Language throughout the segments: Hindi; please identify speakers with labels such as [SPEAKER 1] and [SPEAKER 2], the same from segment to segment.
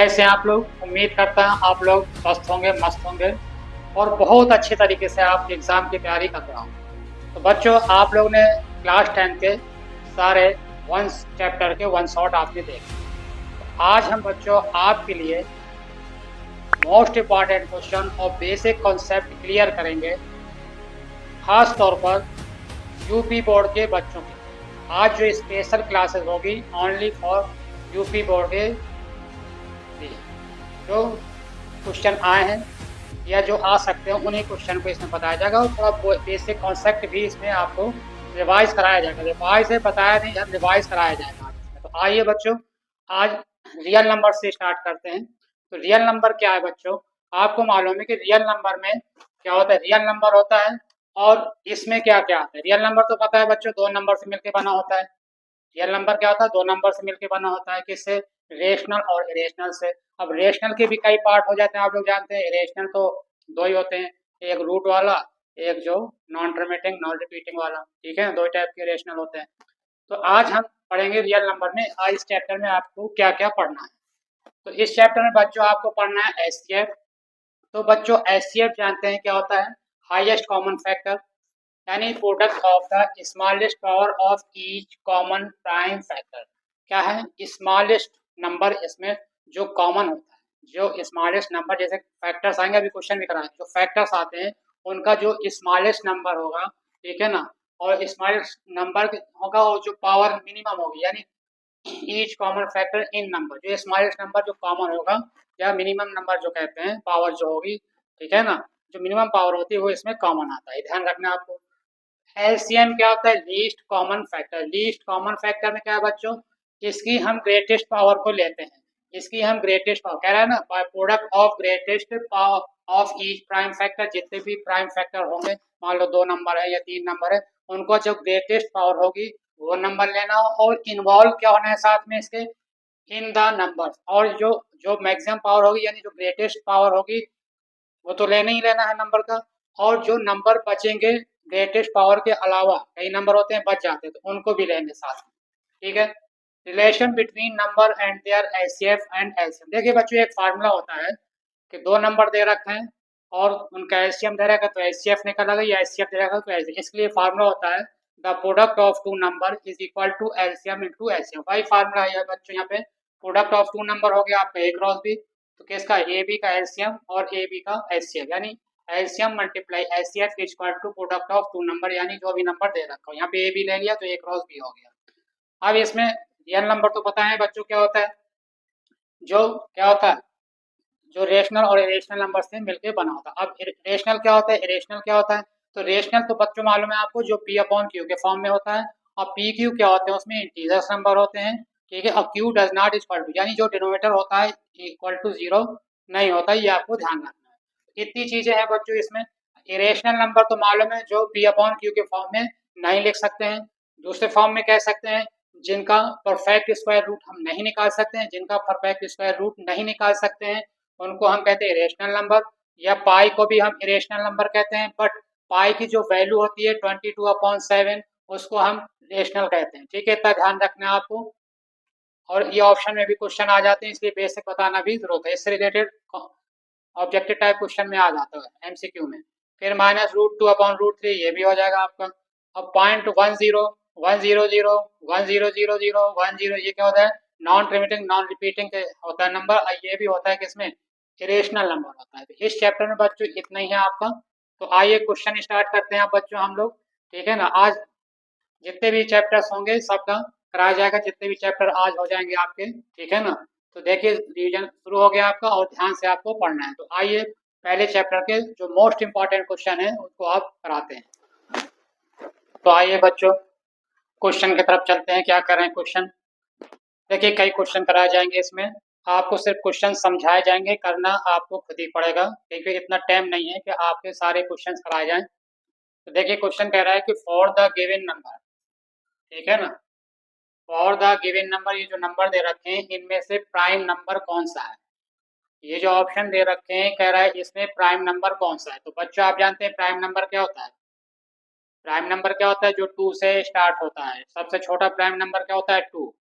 [SPEAKER 1] कैसे हैं आप लोग? उम्मीद करता हूँ आप लोग स्वस्थ होंगे, मस्त होंगे और बहुत अच्छे तरीके से आप एग्ज़ाम की तैयारी कर रहे होंगे। तो बच्चों, आप लोग ने क्लास 10 के सारे वन चैप्टर के वन शॉट आपने देखे। तो आज हम बच्चों आपके लिए मोस्ट इम्पॉर्टेंट क्वेश्चन और बेसिक कॉन्सेप्ट क्लियर करेंगे, खास तौर पर यूपी बोर्ड के बच्चों के लिए। आज जो स्पेशल क्लासेस होगी ओनली फॉर यूपी बोर्ड के लिए। जो क्वेश्चन आए हैं या जो आ सकते हैं उन्हीं क्वेश्चन को इसमें बताया जाएगा और थोड़ा बेसिक कॉन्सेप्ट भी इसमें आपको रिवाइज कराया जाएगा। रिवाइज है बताया नहीं, अब रिवाइज कराया जाएगा आज इसमें। तो आइए बच्चों, आज रियल नंबर से स्टार्ट करते हैं। तो रियल नंबर क्या है बच्चों? आपको मालूम है कि रियल नंबर में क्या होता है? रियल नंबर होता है और इसमें क्या क्या आता है? रियल नंबर तो पता है बच्चों, दो नंबर से मिलकर बना होता है। रियल नंबर क्या होता है? दो नंबर से मिलकर बना होता है। किससे? रेशनल और इरेशनल से। अब रेशनल के भी कई पार्ट हो जाते हैं, आप लोग जानते हैं। इरेशनल तो दो ही होते हैं, एक रूट वाला, एक जो नॉन टर्मिनेटिंग नॉन रिपीटिंग वाला। ठीक है, दो टाइप के रेशनल होते हैं। तो आज हम पढ़ेंगे रियल नंबर में। आज इस चैप्टर में आपको क्या क्या पढ़ना है। तो इस चैप्टर में बच्चों आपको पढ़ना है एचसीएफ। तो बच्चों एचसीएफ जानते हैं क्या होता है? हाईएस्ट कॉमन फैक्टर, यानी product of the smallest power of each common prime factor. क्या है? स्मॉलेस्ट नंबर इसमें जो कॉमन होता है, जो स्मॉलेस्ट नंबर, जैसे फैक्टर्स आएंगे, अभी क्वेश्चन भी कराएंगे, जो फैक्टर्स आते हैं उनका जो स्मॉलेस्ट नंबर होगा, ठीक है ना, और स्मॉलेस्ट नंबर होगा और जो पावर मिनिमम होगी, यानी each common factor in number, जो स्मॉलेस्ट नंबर जो कॉमन होगा या मिनिमम नंबर जो कहते हैं, पावर जो होगी, ठीक है ना, जो मिनिमम पावर होती है वो इसमें कॉमन आता है। ध्यान रखना आपको। एलसीएम क्या होता है? Least common factor. Least common factor में क्या है बच्चों? इसकी हम ग्रेटेस्ट पावर को लेते हैं। इसकी हम ग्रेटेस्ट पावर कह रहा है ना, by product of greatest power of each prime factor. जितने भी प्राइम फैक्टर होंगे, मान लो दो नंबर है या तीन नंबर है, उनको जो ग्रेटेस्ट पावर होगी वो नंबर लेना हो, और इन्वॉल्व क्या होना है साथ में इसके? In the number. और जो जो मैक्सिमम पावर होगी, यानी जो ग्रेटेस्ट पावर होगी, वो तो लेना ही लेना है नंबर का। और जो नंबर बचेंगे ग्रेटेस्ट पावर के अलावा, कई नंबर होते हैं बच जाते हैं, तो उनको भी लेंगे साथ में। ठीक है। Relation between number and their HCF and LCM. देखिए बच्चों, एक फार्मूला होता है कि दो नंबर दे रखे हैं और उनका एलसीएम दे रखा है, तो एचसीएफ निकलेगा, या एचसीएफ दे रखा है तो एलसीएम। इसके लिए फार्मूला होता है the product of two number is equal to LCM into HCF. वही फार्मूला है बच्चों यहाँ पे। प्रोडक्ट ऑफ टू नंबर हो गया आपका ए क्रॉस बी, तो किसका? ए बी का एलसीएम और ए बी का एचसीएफ, यानी LCM multiply HCF is equal to product of two number, यानी जो भी नंबर दे रखा हो। यहाँ पे ए बी ले लिया तो ए क्रॉस बी हो गया। अब इसमें रियल नंबर तो पता है बच्चों क्या होता है? जो क्या होता है? जो रेशनल और इरेशनल नंबर से मिलकर बना होता है। अब रेशनल क्या होता है, इरेशनल क्या होता है? तो रेशनल तो बच्चों मालूम है आपको, जो पी अपॉन क्यू के फॉर्म में होता है। और पी क्यू क्या होते हैं? उसमें इंटीजर्स नंबर होते हैं। ठीक है। अब Q does not equal to, यानी जो डिनोमिनेटर होता है इक्वल टू जीरो नहीं होता, ये आपको ध्यान रखना है। इतनी चीजें हैं बच्चों इसमें। इरेशनल नंबर तो मालूम है, जो पी अपॉन क्यू के फॉर्म में नहीं लिख सकते हैं। दूसरे फॉर्म में कह सकते हैं, जिनका परफेक्ट स्क्वायर रूट हम नहीं निकाल सकते हैं, जिनका परफेक्ट स्क्वायर रूट नहीं निकाल सकते हैं, उनको हम कहते हैं इरेशनल नंबर। या पाई को भी हम इरेशनल नंबर कहते हैं, बट पाई की जो वैल्यू होती है 22/7, उसको हम रेशनल कहते हैं। ठीक है, इतना ध्यान रखना है आपको। और ये ऑप्शन में भी क्वेश्चन आ जाते हैं, इसलिए बेसिक बताना भी जरूरत है। इससे रिलेटेड ऑब्जेक्टिव टाइप क्वेश्चन में आ जाता है एमसीक्यू में। फिर -√2/√3, ये भी हो जाएगा आपका। अब 0.10 100 100 100 ये क्या होता है? नॉन रिपीटिंग नॉन रिपीटिंग होता है नंबर। ये भी होता है किसमें? इरेशनल नंबर होता है। तो इस चैप्टर में बच्चों इतना ही है आपका। तो आइए क्वेश्चन स्टार्ट करते हैं बच्चों हम लोग। ठीक है ना। आज जितने भी चैप्टर्स होंगे सबका कराया जाएगा, जितने भी चैप्टर आज हो जाएंगे आपके। ठीक है ना। तो देखिए, रिवीजन शुरू हो गया आपका और ध्यान से आपको पढ़ना है। तो आइए पहले चैप्टर के जो मोस्ट इंपॉर्टेंट क्वेश्चन है उसको आप कराते हैं। तो आइए बच्चों, क्वेश्चन की तरफ चलते हैं। क्या कर रहे हैं क्वेश्चन? देखिए, कई क्वेश्चन कराए जाएंगे इसमें। आपको सिर्फ क्वेश्चन समझाए जाएंगे, करना आपको खुद ही पड़ेगा, क्योंकि इतना टाइम नहीं है कि आपके सारे क्वेश्चन कराए जाएं। तो देखिए, क्वेश्चन कह रहा है कि फॉर द गिवन नंबर, ठीक है ना, फॉर द गिवन नंबर, ये जो नंबर दे रखे हैं इनमें से प्राइम नंबर कौन सा है? ये जो ऑप्शन दे रखे हैं, कह रहा है इसमें प्राइम नंबर कौन सा है। तो बच्चों आप जानते हैं प्राइम नंबर क्या होता है? प्राइम नंबर क्या होता है? जो 2 से स्टार्ट होता है। सबसे छोटा प्राइम नंबर क्या होता है? 2।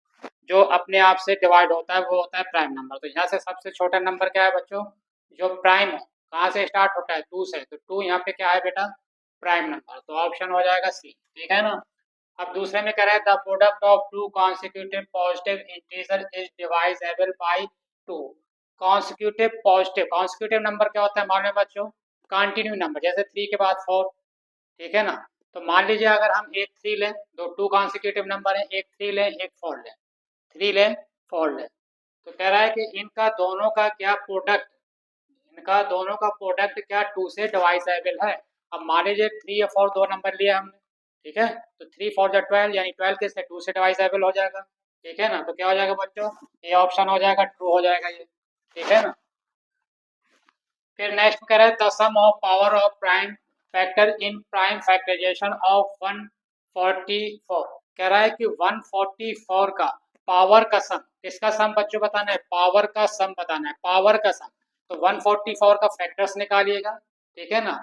[SPEAKER 1] जो अपने आप से डिवाइड होता है वो होता है प्राइम नंबर। तो यहाँ से सबसे छोटा नंबर क्या है बच्चों, जो प्राइम हो, कहाँ से स्टार्ट होता है, 2 से, तो 2 यहाँ पे क्या है बेटा, प्राइम नंबर, तो ऑप्शन हो जाएगा सी, ठीक है ना। अब दूसरे में कह रहा है the product of two consecutive positive integer is divisible by 2। Consecutive number क्या होता है मालूम है बच्चों, कंटिन्यू नंबर, जैसे 3 के बाद 4, ठीक है ना। तो मान लीजिए अगर हम एक 3 लें, दो टू कॉन्सिक्यूटिव नंबर है, एक 3 लें एक 4 लें, 3 लें 4 लें, तो कह रहा है कि इनका दोनों का क्या प्रोडक्ट, इनका दोनों का प्रोडक्ट क्या 2 से डिवाइजेबल है। अब मान लीजिए 3 या 4 दो नंबर लिए हमने, ठीक है, तो 3 4 जा 12, यानी 12 किससे 2 से डिवाइजेबल हो जाएगा, ठीक है ना। तो क्या हो जाएगा बच्चों, ये ऑप्शन हो जाएगा ट्रू हो जाएगा ये, ठीक है ना। फिर नेक्स्ट कह रहा है the sum of power of prime factor in prime factorisation of 144, कह रहा है कि 144 का पावर का सम, किसका सम बच्चों बताना है, पावर का सम बताना है, पावर का सम। तो 144 का फैक्टर्स निकालिएगा, ठीक है ना,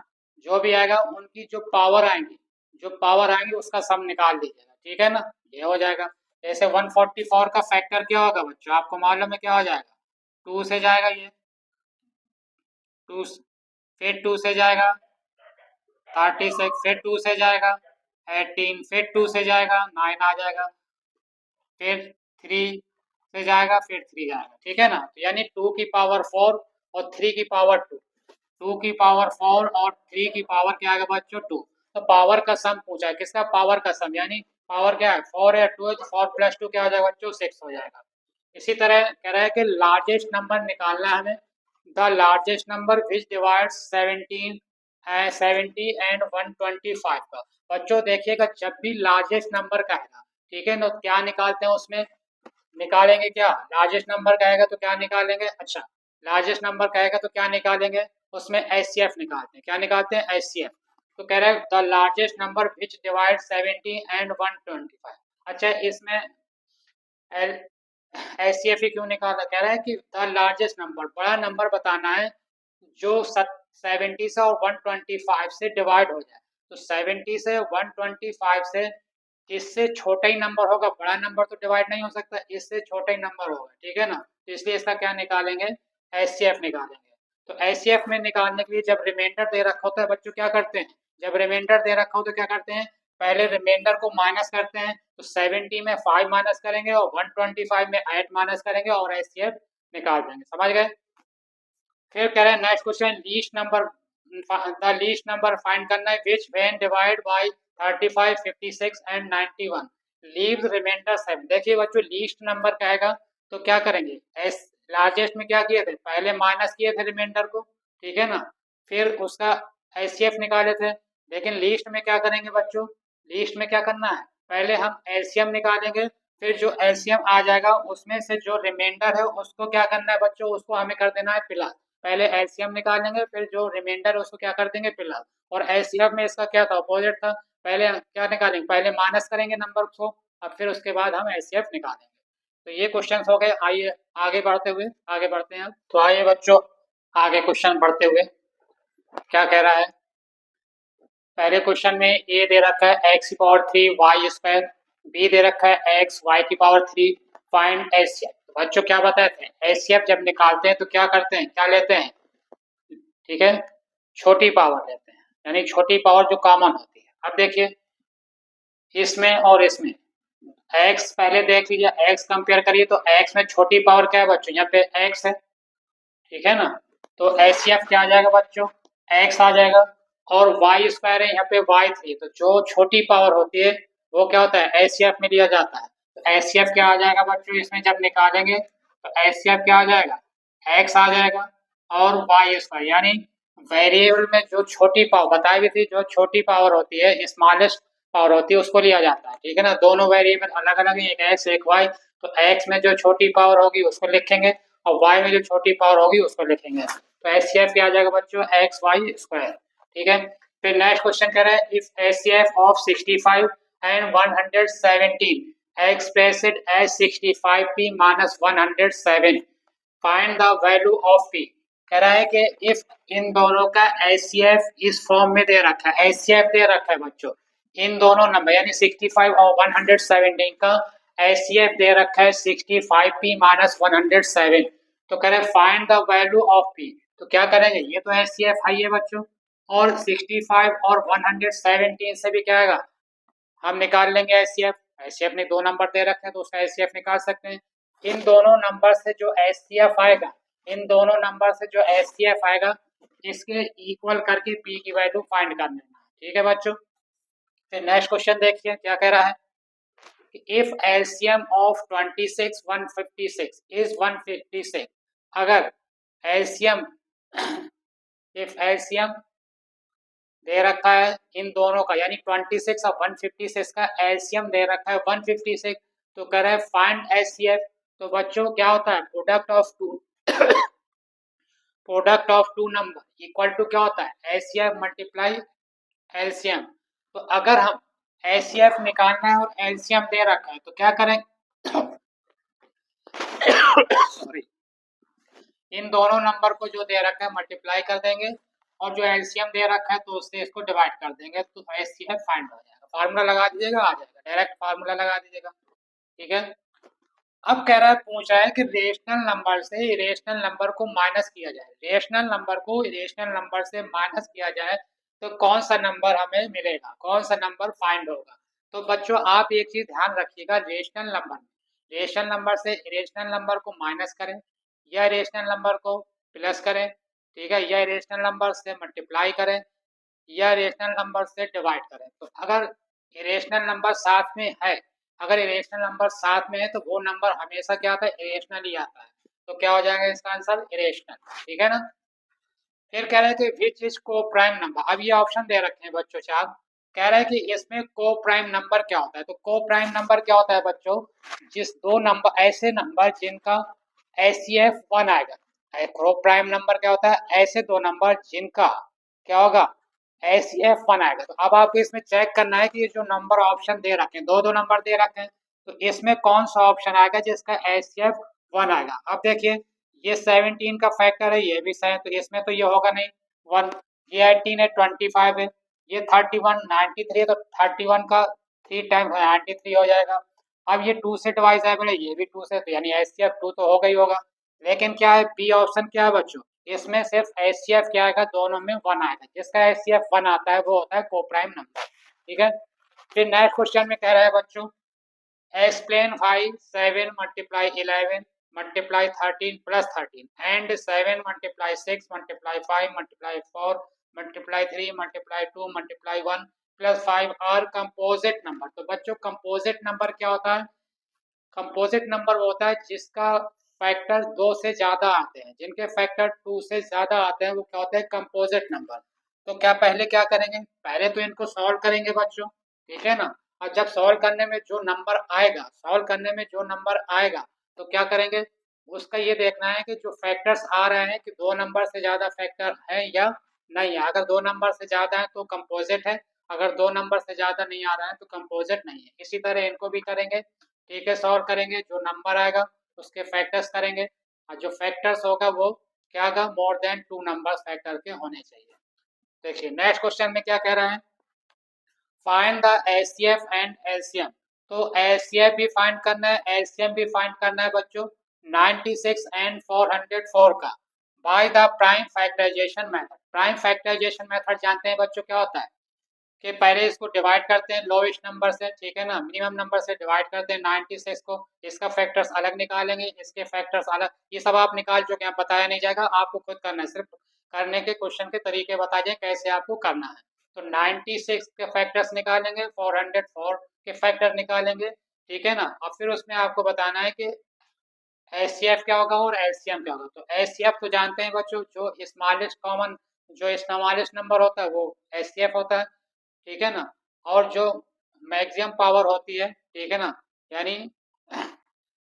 [SPEAKER 1] जो भी आएगा उनकी जो पावर आएंगी, जो पावर आएंगी उसका सम निकाल दीजिएगा, ठीक है ना, ये हो जाएगा। जैसे 144 का फैक्टर क्या होगा बच्चों, आपको मालूम है क्या हो जाएगा, 2 से जाएगा ये, 2, फिर 2 से जाएगा 36, फिर 2 से जाएगा 18, फिर 2 से जाएगा 9 आ जाएगा, फिर 3 से जाएगा, फिर 3 जाएगा, ठीक है ना। तो यानी 2 की पावर 4 और 3 की पावर 2, 2 की पावर 4 और 3 की पावर क्या आएगा बच्चों 2। तो पावर का सम पूछा है, किसका पावर का सम, यानी पावर क्या है 4 या 2 है, तो 4 प्लस 2 क्या हो जाएगा बच्चों 6 हो जाएगा। इसी तरह कह रहा है कि लार्जेस्ट नंबर निकालना है हमें, the largest number which divide 70 and 125 का। बच्चों देखिएगा जब भी लार्जेस्ट नंबर का है ना, ठीक है ना, तो क्या निकालते हैं उसमें, निकालेंगे क्या, लार्जेस्ट नंबर कहेगा तो क्या निकालेंगे, अच्छा लार्जेस्ट नंबर कहेगा तो क्या निकालेंगे, उसमें एचसीएफ निकालते हैं, क्या निकालते हैं एचसीएफ। तो कह रहे हैं the largest number which divide 70 and 125। अच्छा इसमें एल एचसीएफ ही क्यों निकाला, कह रहा है कि द लार्जेस्ट नंबर, बड़ा नंबर बताना है जो 70 से और 125 से डिवाइड हो जाए। तो 70 से 125 से इससे छोटा ही नंबर होगा, बड़ा नंबर तो डिवाइड नहीं हो सकता, इससे छोटा ही नंबर होगा, ठीक है ना। तो इसलिए इसका क्या निकालेंगे, एचसीएफ निकालेंगे। तो एचसीएफ में निकालने के लिए जब रिमाइंडर दे रखा होता है बच्चों क्या करते हैं, जब रिमाइंडर दे रखा हो तो क्या करते हैं, पहले रिमाइंडर को माइनस करते हैं, तो 70 में 5 माइनस करेंगे और 125 में 8 माइनस करेंगे और एचसीएफ निकाल देंगे, समझ गए। फिर कह रहे हैं next question, least number, the least number find करना है which when divide by 35 56 and 91 leaves remainder 7। देखिए बच्चों लीस्ट नंबर कहेगा तो क्या करेंगे, एस लार्जेस्ट में क्या किए थे, पहले माइनस किए थे रिमाइंडर को, ठीक है ना, फिर उसका एचसीएफ निकाले थे। लेकिन लीस्ट में क्या करेंगे बच्चों, लीस्ट में क्या करना है, पहले हम एलसीएम निकालेंगे, फिर जो एलसीएम आ जाएगा उसमें से जो रिमाइंडर है उसको क्या करना है बच्चों, उसको हमें कर देना है प्लस। पहले एलसीएम निकालेंगे फिर जो रिमाइंडर है उसको क्या कर देंगे प्लस। और एलसीएम में इसका क्या था, अपोजिट था, पहले क्या निकालेंगे, पहले माइनस करेंगे नंबर को, अब फिर उसके बाद हम एलसीएफ निकालेंगे। तो ये क्वेश्चन हो गए। आइए आगे बढ़ते हुए, आगे बढ़ते हैं। तो आइए बच्चों आगे क्वेश्चन बढ़ते हुए क्या कह रहा है। पहले क्वेश्चन में ए दे रखा है एक्स की पावर 3 वाई स्क्वायर, बी दे रखा है एक्स वाई की पावर 3, फाइंड एचसीएफ। बच्चों क्या बताते हैं, एचसीएफ जब निकालते हैं तो क्या करते हैं, क्या लेते हैं, ठीक है, छोटी पावर लेते हैं, यानी छोटी पावर जो कॉमन होती है। अब देखिए इसमें और इसमें x पहले देख लीजिए, x कंपेयर करिए तो x में छोटी पावर क्या है बच्चों, यहाँ पे x है, ठीक है ना। तो एचसीएफ क्या आ जाएगा बच्चों, x आ जाएगा, और वाई स्क्वायर है यहाँ पे y3, तो जो छोटी पावर होती है वो क्या होता है एचसीएफ में लिया जाता है। तो एचसीएफ क्या आ जाएगा बच्चों, इसमें जब निकालेंगे तो एचसीएफ क्या आ जाएगा, x आ जाएगा और वाई स्क्वायर, यानी वेरिएबल में जो छोटी पावर बताई भी थी, जो छोटी पावर होती है स्मॉलेस्ट पावर होती है उसको लिया जाता है, ठीक है ना। दोनों वेरिएबल अलग अलग है, एक एक्स एक वाई, तो एक्स में जो छोटी पावर होगी उसको लिखेंगे और वाई में जो छोटी पावर होगी उसको लिखेंगे। तो एचसीएफ क्या आ जाएगा बच्चों, एक्स वाई स्क्वायर, ठीक है। फिर नेक्स्ट क्वेश्चन कह रहा है if HCF of 65 and 117 expressed as 65p minus 107 find the value of P. कह रहा है कि इफ इन दोनों का एचसीएफ इस फॉर्म में दे रखा है, एचसीएफ दे रखा है बच्चों इन दोनों नंबर यानी 65 और 117 का एचसीएफ दे रखा है 65p माइनस 107, तो कह रहे find the value of P. तो क्या करेंगे, ये तो एचसीएफ हाई है बच्चों, और 65 और 117 से भी क्या आएगा, हम निकाल लेंगे एचसीएफ। एचसीएफ ने दो नंबर दे रखे हैं तो उसका एचसीएफ निकाल सकते हैं। इन दोनों नंबर से जो एचसीएफ आएगा, इन दोनों नंबर से जो एचसीएफ आएगा, इसके इक्वल करके पी की वैल्यू फाइंड कर लेना। ठीक है बच्चों, फिर नेक्स्ट क्वेश्चन देखिए क्या कह रहा है। इफ एलसीएम ऑफ 26 156 इज 156, अगर एलसीएम इफ एलसीएम दे रखा है इन दोनों का, यानी 26 और 156 का एलसीएम दे रखा है 156, तो कह रहा है फाइंड एचसीएफ। तो बच्चों क्या होता है, product of two number equal to क्या होता है, एचसीएफ मल्टीप्लाई एलसीएम। तो अगर हम एचसीएफ निकालना है और एलसीएम दे रखा है तो क्या करें सॉरी, इन दोनों नंबर को जो दे रखा है मल्टीप्लाई कर देंगे, और जो एलसीएम दे रखा है तो उससे इसको डिवाइड कर देंगे, तो एचसीएफ फाइंड हो जाएगा। फार्मूला लगा दीजिएगा, आ जाएगा, डायरेक्ट फार्मूला लगा दीजिएगा। ठीक है, अब कह रहा है, पूछ रहा है कि रेशनल नंबर से इरेशनल नंबर को माइनस किया जाए, रेशनल नंबर को इरेशनल नंबर से माइनस किया जाए तो कौन सा नंबर हमें मिलेगा, कौन सा नंबर फाइंड होगा। तो बच्चों आप एक चीज ध्यान रखिएगा, रेशनल नंबर से इरेशनल नंबर को माइनस करें, या इरेशनल नंबर को प्लस करें, ठीक है, या इरेशनल नंबर से मल्टीप्लाई करें, या इरेशनल नंबर से डिवाइड करें। तो अगर इरेशनल नंबर साथ में है, अगर इरेशनल नंबर साथ में है तो वो नंबर हमेशा क्या आता है, इरेशनल ही आता है। तो क्या हो जाएगा इसका आंसर, इरेशनल। ठीक है ना। फिर कह रहे थे विच इज को प्राइम नंबर, अब ये ऑप्शन दे रखे हैं बच्चों चार, कह रहे हैं कि इसमें को प्राइम नंबर क्या होता है। तो को प्राइम नंबर क्या होता है बच्चों, जिस दो नंबर, ऐसे नंबर जिनका एचसीएफ 1 आएगा। को प्राइम नंबर क्या होता है, ऐसे दो नंबर जिनका क्या होगा, एचसीएफ 1 आएगा। तो अब आपको इसमें चेक करना है कि ये जो नंबर ऑप्शन दे रखे हैं, दो दो नंबर दे रखे हैं, तो इसमें कौन सा ऑप्शन आएगा जिसका एचसीएफ 1 आएगा। अब देखिए ये 17 का फैक्टर है, ये भी 7, तो इसमें तो ये होगा नहीं 1, ये 18 है, 25 है, ये 31 93 है, तो 31 का 3 टाइम 93 हो जाएगा। अब ये 2 से डिवाइजेबल है, ये भी 2 से, तो यानी एचसीएफ 2 तो होगा ही होगा। लेकिन क्या है, बी ऑप्शन क्या है बच्चों, इसमें सिर्फ एचसीएफ क्या आएगा, दोनों में 1 आएगा, जिसका एचसीएफ 1 आता है वो होता है कोप्राइम नंबर। ठीक है, फिर नेक्स्ट क्वेश्चन में कह रहा है बच्चों, explain 5 7 multiply 11 multiply 13 plus 13 and 7 multiply 6 multiply 5 multiply 4 multiply 3 multiply 2 multiply 1 plus 5 are composite number. तो बच्चों कंपोजिट नंबर क्या होता है, कंपोजिट नंबर वो होता है जिसका फैक्टर 2 से ज्यादा आते हैं, जिनके फैक्टर 2 से ज्यादा आते हैं वो क्या होते हैं, कंपोजिट नंबर। तो क्या पहले क्या करेंगे, पहले तो इनको सॉल्व करेंगे बच्चों, ठीक है ना। और जब सॉल्व करने में जो नंबर आएगा, सॉल्व करने में जो नंबर आएगा तो क्या करेंगे, उसका ये देखना है कि जो फैक्टर्स आ रहे हैं कि दो नंबर से ज्यादा फैक्टर है या नहीं है। अगर दो नंबर से ज्यादा है तो कंपोजिट है, अगर दो नंबर से ज्यादा नहीं आ रहा है तो कंपोजिट नहीं है। इसी तरह इनको भी करेंगे, ठीक है, सॉल्व करेंगे, जो नंबर आएगा उसके फैक्टर्स करेंगे, और जो फैक्टर्स होगा वो क्या होगा, मोर देन 2 नंबर फैक्टर के होने चाहिए। देखिए नेक्स्ट क्वेश्चन में क्या कह रहा है, find the HCF and LCM. तो एचसीएफ भी फाइंड करना है, एलसीएम भी फाइंड करना है बच्चों, 96 एंड 404 का by the prime factorisation method. Prime factorisation method जानते हैं बच्चों क्या होता है, कि पहले इसको डिवाइड करते हैं लोएस्ट नंबर से, ठीक है ना, मिनिमम नंबर से डिवाइड करते हैं 96 को, इसका फैक्टर्स अलग निकालेंगे, इसके फैक्टर्स अलग, ये सब आप निकाल चुके हैं, बताया नहीं जाएगा, आपको खुद करना है, सिर्फ करने के क्वेश्चन के तरीके बता दें कैसे आपको करना है। तो 96 के फैक्टर्स निकालेंगे, 404 के फैक्टर निकालेंगे, ठीक है ना, और फिर उसमें आपको बताना है कि एचसीएफ क्या होगा और एलसीएम क्या होगा। तो एचसीएफ तो जानते हैं बच्चों, जो स्मॉलेस्ट कॉमन, जो स्मॉलेस्ट नंबर होता है वो एचसीएफ होता है, ठीक है ना, और जो मैक्सिमम पावर होती है, ठीक है ना, यानी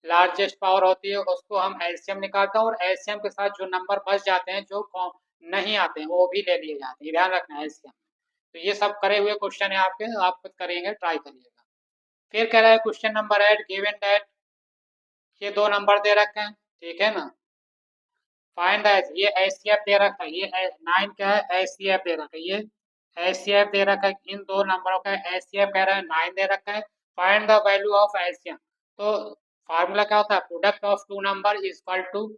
[SPEAKER 1] लार्जेस्ट पावर होती है, उसको हम एलसीएम निकालते हैं, और एलसीएम के साथ जो नंबर बच जाते हैं जो नहीं आते हैं वो भी ले लिए जाते हैं, ध्यान रखना है एलसीएम। तो ये सब करे हुए क्वेश्चन है आपके, आप खुद करेंगे, ट्राई करिएगा। फिर कह रहा है क्वेश्चन नंबर 8 गिवन दैट, ये दो नंबर दे रखे हैं, ठीक है ना, फाइंड द, ये एचसीएफ दे रखा है, ये 9 क्या है, एचसीएफ दे रखा है, ये एचसीएफ दे रखा है, इन दो नंबरों का एचसीएफ कह रहा है 9 दे रखा है, find the value of LCM. तो फार्मूला क्या होता है, product of two number is equal to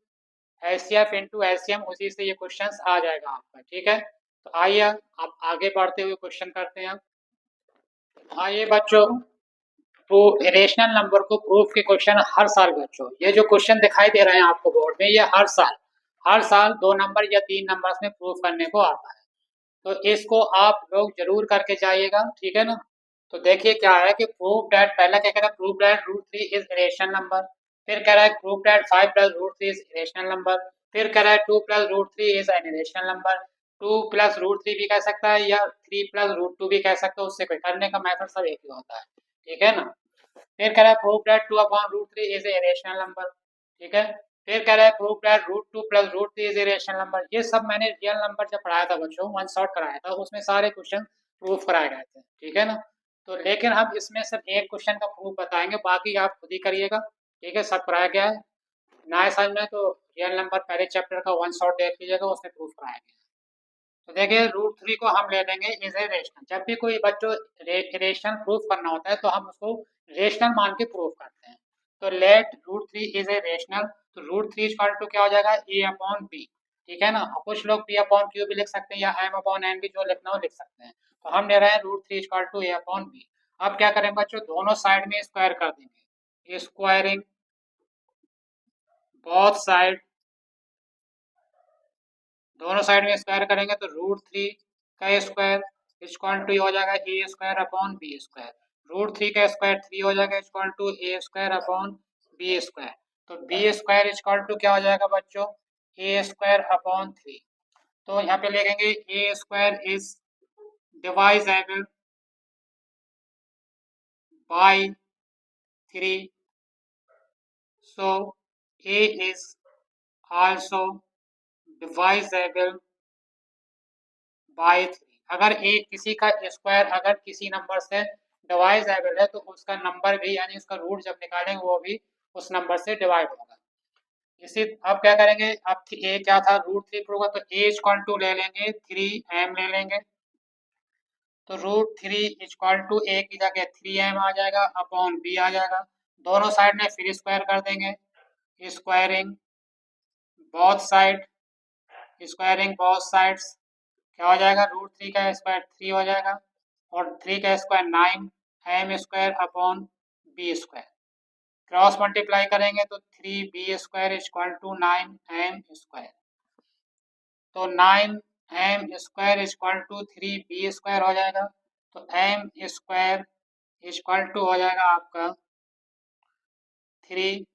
[SPEAKER 1] HCF into LCM, उसी से ये क्वेश्चन आ जाएगा आपका। ठीक है, तो आइए आप आगे बढ़ते हुए क्वेश्चन करते हैं। आइए बच्चों, तो रेशनल नंबर को प्रूफ के क्वेश्चन हर साल बच्चों, ये जो क्वेश्चन दिखाई दे रहे हैं आपको बोर्ड में, ये हर साल 2 नंबर या 3 नंबर में प्रूफ करने को आता है। तो इसको आप लोग जरूर करके जाइएगा, ठीक है ना। तो देखिए क्या है कि प्रूफ दैट, पहला क्या कह रहा है, proof that root three is rational number. फिर कह रहा है proof that 5 + √3 is rational number. फिर कह रहा है 2 + √3 इज एन रेशनल नंबर। 2 + √3 भी कह सकता है या 3 + √2 भी कह सकते हो, उससे कोई करने का मेथड सब एक ही होता है, ठीक है ना। फिर कह रहा है proof that 2/√3 is a rational number, ठीक है। फिर कह रहा है proof that √2 + √3 is a rational number. ये सब मैंने रियल नंबर जब पढ़ाया था बच्चों, वन शॉट कराया था, उसमें सारे क्वेश्चन प्रूफ कराए गए थे, ठीक है ना। तो लेकिन हम इसमें सिर्फ एक क्वेश्चन का प्रूफ बताएंगे, बाकी आप खुद ही करिएगा, ठीक है। सब कराया गया है, ना समझ में तो रियल नंबर पहले चैप्टर का वन शॉट देख लीजिएगा, उसमें प्रूफ कराया गया है। तो देखिए √3 को हम ले लेंगे इज ए रेशनल। जब भी कोई बच्चों रेशनल प्रूफ करना होता है तो हम उसको रेशनल मान के प्रूफ करते हैं। तो लेट √3 इज ए रेशनल, तो √3 इक्वल टू क्या हो जाएगा, a/b, ठीक है ना। और कुछ लोग p/q भी लिख सकते हैं या m/n भी, जो लिखना हो लिख सकते हैं। तो हम ले रहे हैं √3 इक्वल टू a/b। अब क्या करेंगे बच्चों, दोनों साइड में स्क्वायर कर देंगे, स्क्वायरिंग बोथ साइड, दोनों साइड में स्क्वायर करेंगे तो √3 का स्क्वायर इक्वल टू हो जाएगा a² / b²। √3 का स्क्वायर 3 हो जाएगा इक्वल टू a² / b²। तो b² इक्वल टू क्या हो जाएगा बच्चों, a²/3। तो यहाँ पे लिखेंगे a² is divisible by 3, so a is also divisible by 3। अगर एक किसी का स्क्वायर अगर किसी नंबर से डिवाइजेबल है तो उसका नंबर भी, यानी उसका रूट जब निकालेंगे वो भी उस नंबर से डिवाइड होगा। इसी अब क्या करेंगे, अब ए क्या था, √3 प्रूव होगा, तो ए इक्वल टू ले लेंगे 3m ले लेंगे। तो √3 इक्वल टू ए की जगह 3m आ जाएगा, अपॉन b आ जाएगा। दोनों साइड में फिर स्क्वायर कर देंगे, squaring both side, squaring both sides क्या हो जाएगा, √3 का स्क्वायर 3 हो जाएगा और 3 का square 9m² / b²। Cross multiply करेंगे तो 3b² इक्वल टू 9m²। तो 9m² इक्वल टू 3b² हो जाएगा। तो m² इक्वल टू हो जाएगा आपका 3,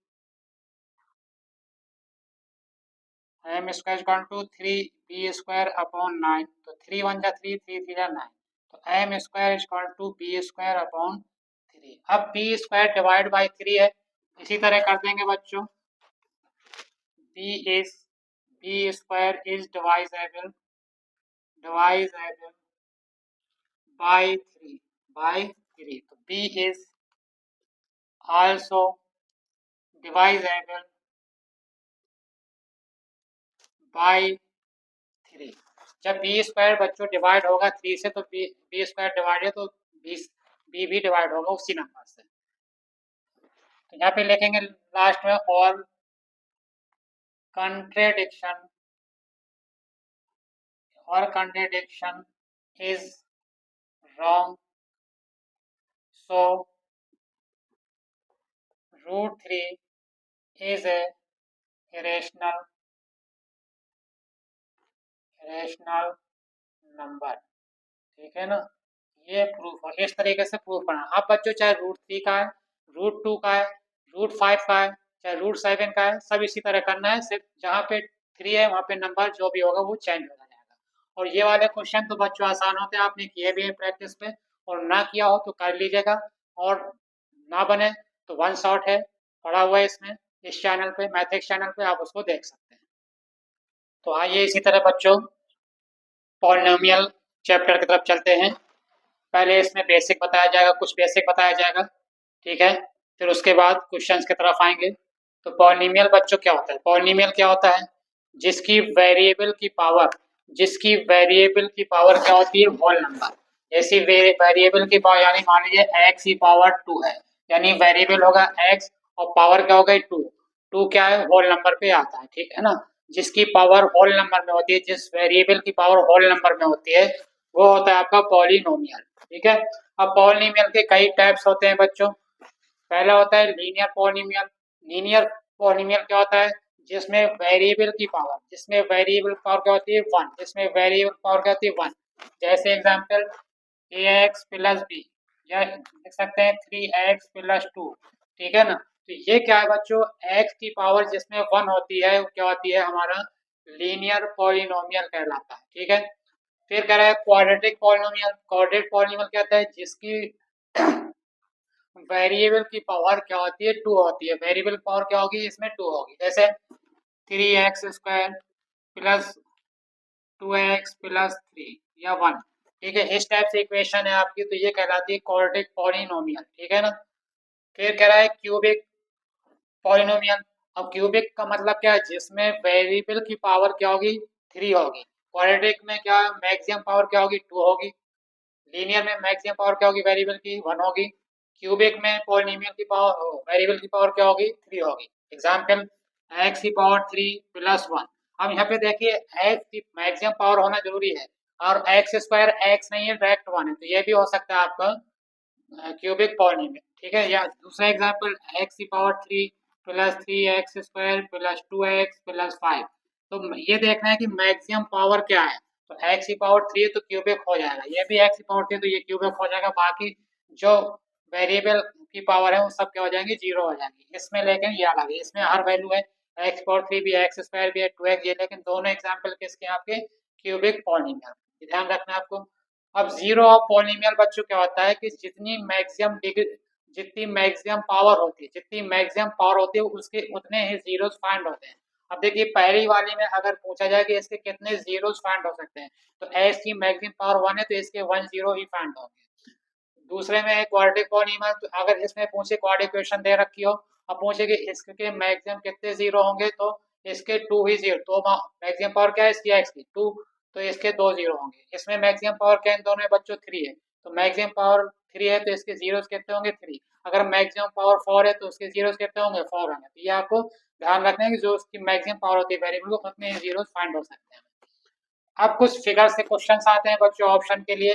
[SPEAKER 1] m² इक्वल टू 3b²/9। तो 3 1 जा 3, 3 3 जा 9। तो m² इक्वल टू b²/3। अब b² डिवाइड बाई 3 है, इसी तरह कर देंगे बच्चों। b² is divisible by 3। तो b is also divisible by 3। जब b² बच्चों डिवाइड होगा 3 से, तो b² डिवाइड है तो b भी डिवाइड होगा उसी नंबर से। तो यहाँ पे लिखेंगे लास्ट में all contradiction is wrong, so √3 is a rational number, ठीक है ना। ये प्रूफ है, इस तरीके से प्रूफ करना। अब बच्चों चाहे √3 का है, √2 का है, √5 का है, चाहे √7 का है, सब इसी तरह करना है। सिर्फ जहाँ पे 3 है वहाँ पे नंबर जो भी होगा वो चेंज हो जाएगा। और ये वाले क्वेश्चन तो बच्चों आसान होते हैं, आपने किए भी हैं प्रैक्टिस में, और ना किया हो तो कर लीजिएगा, और ना बने तो वन शॉट है पड़ा हुआ है इसमें, इस चैनल पे, मैथ्स चैनल पे, आप उसको देख सकते हैं। तो आइए इसी तरह बच्चों पॉलिनोमियल चैप्टर की तरफ चलते हैं। पहले इसमें बेसिक बताया जाएगा, कुछ बेसिक बताया जाएगा, ठीक है। फिर उसके बाद क्वेश्चंस की तरफ आएंगे। तो पॉलिनोमियल बच्चों क्या होता है, पॉलिनोमियल क्या होता है, जिसकी वेरिएबल की पावर, क्या होती है, होल नंबर। ऐसी वेरिएबल की पावर, यानी मान लीजिए x की पावर 2 है, यानी वेरिएबल होगा x और पावर क्या होगा 2। 2 क्या है, होल नंबर पे आता है, ठीक है ना। जिसकी पावर होल नंबर में होती है, जिस वेरिएबल की पावर होल नंबर में होती है, वो होता है आपका पॉलिनोमियल, ठीक है। अब पॉलिनोमियल के कई टाइप्स होते हैं बच्चों। पहला होता है लीनियर पॉलिनोमियल। लीनियर पॉलिनोमियल क्या होता है, जिसमें वेरिएबल पावर क्या होती है 1, जिसमें वेरिएबल पावर क्या होती है 1। जैसे एग्जांपल ax प्लस बी, या लिख सकते हैं 3x प्लस 2, ठीक है ना। तो ये क्या है बच्चों, x की पावर जिसमें 1 होती है वो क्या होती है, हमारा लीनियर पॉलिनोमियल कहलाता है, ठीक है। फिर कह रहा है क्वाड्रेटिक पॉलिनोमियल। क्वाड्रेटिक पॉलिनोमियल क्या होता है, जिसकी वेरिएबल की पावर क्या होती है 2 होती है। वेरिएबल पावर क्या होगी, इसमें 2 होगी। जैसे 3x² प्लस 2x प्लस 3 या 1, ठीक है। इस टाइप से इक्वेशन है आपकी, तो ये कहलाती है क्वाड्रेटिक पॉलिनोमियल, ठीक है ना। फिर कह रहा है क्यूबिक पॉलिनोमियल। अब क्यूबिक का मतलब क्या है, जिसमें वेरिएबल की पावर क्या होगी 3 होगी। क्वाड्रेटिक में क्या, मैक्सिमम पावर क्या होगी 2 होगी। लीनियर में मैक्सिमम पावर क्या होगी वेरिएबल की 1 होगी। क्यूबिक में पॉलिनोमियल की पावर, वेरिएबल की पावर क्या होगी 3 होगी। एग्जांपल x की पावर 3 प्लस 1। अब यहाँ पे देखिए x की मैक्सिमम पावर होना जरूरी है, और एक्स स्क्वायर x नहीं है, डायरेक्ट 1 है, तो ये भी हो सकता है आपका क्यूबिक पॉलिनोमियल, ठीक है। या दूसरा एग्जांपल x की power 3 plus 3x² plus 2x plus 5। तो ये देखना है कि मैक्सिमम पावर क्या है। तो x की पावर 3 है तो क्यूबिक हो जाएगा, ये भी x की पावर 3 है तो ये क्यूबिक हो जाएगा। बाकी जो वेरिएबल की पावर है वो सब क्या हो जाएंगे, 0 हो जाएंगे। इसमें लेकिन ये अलग है, इसमें हर वैल्यू है, x पावर 3 भी है, x² भी है, 2x ये, लेकिन दोनों एग्जाम्पल किसके, आपके क्यूबिक पॉलिनोमियल, ध्यान रखना है आपको। अब जीरो ऑफ पॉलिनोमियल बच्चों क्या होता है कि जितनी मैक्सिमम पावर होती है, उसके उतने ही जीरोस फाइंड होते हैं। अब देखिए पहली वाली में अगर पूछा जाए कि इसके कितने जीरोस फाइंड हो सकते हैं, तो एस की मैक्सिमम पावर 1 है तो इसके 1 जीरो ही फाइंड होंगे। दूसरे में है क्वाड्रेटिक पॉलीमर, तो अगर इसमें पूछे क्वाड्रेटिक इक्वेशन दे रखी हो, अब पूछे कि इसके मैक्सिमम कितने जीरो होंगे, तो इसके 2 ही जीरो, तो मैक्सिमम पावर क्या है इसकी एक्स की 2, तो इसके 2 जीरो होंगे। इसमें मैक्सिमम पावर क्या है इन दोनों बच्चों 3 है, तो मैक्सिमम पावर 3 है तो इसके जीरोस कितने होंगे 3। अगर मैक्सिमम पावर 4 है तो उसके जीरोस कितने होंगे 4 होंगे। तो ये आपको ध्यान रखना है कि जो उसकी मैक्सिमम पावर होती है वेरिएबल को, उतने जीरोस फाइंड हो सकते हैं। अब कुछ फिगर से क्वेश्चन आते हैं बच्चों ऑप्शन के लिए,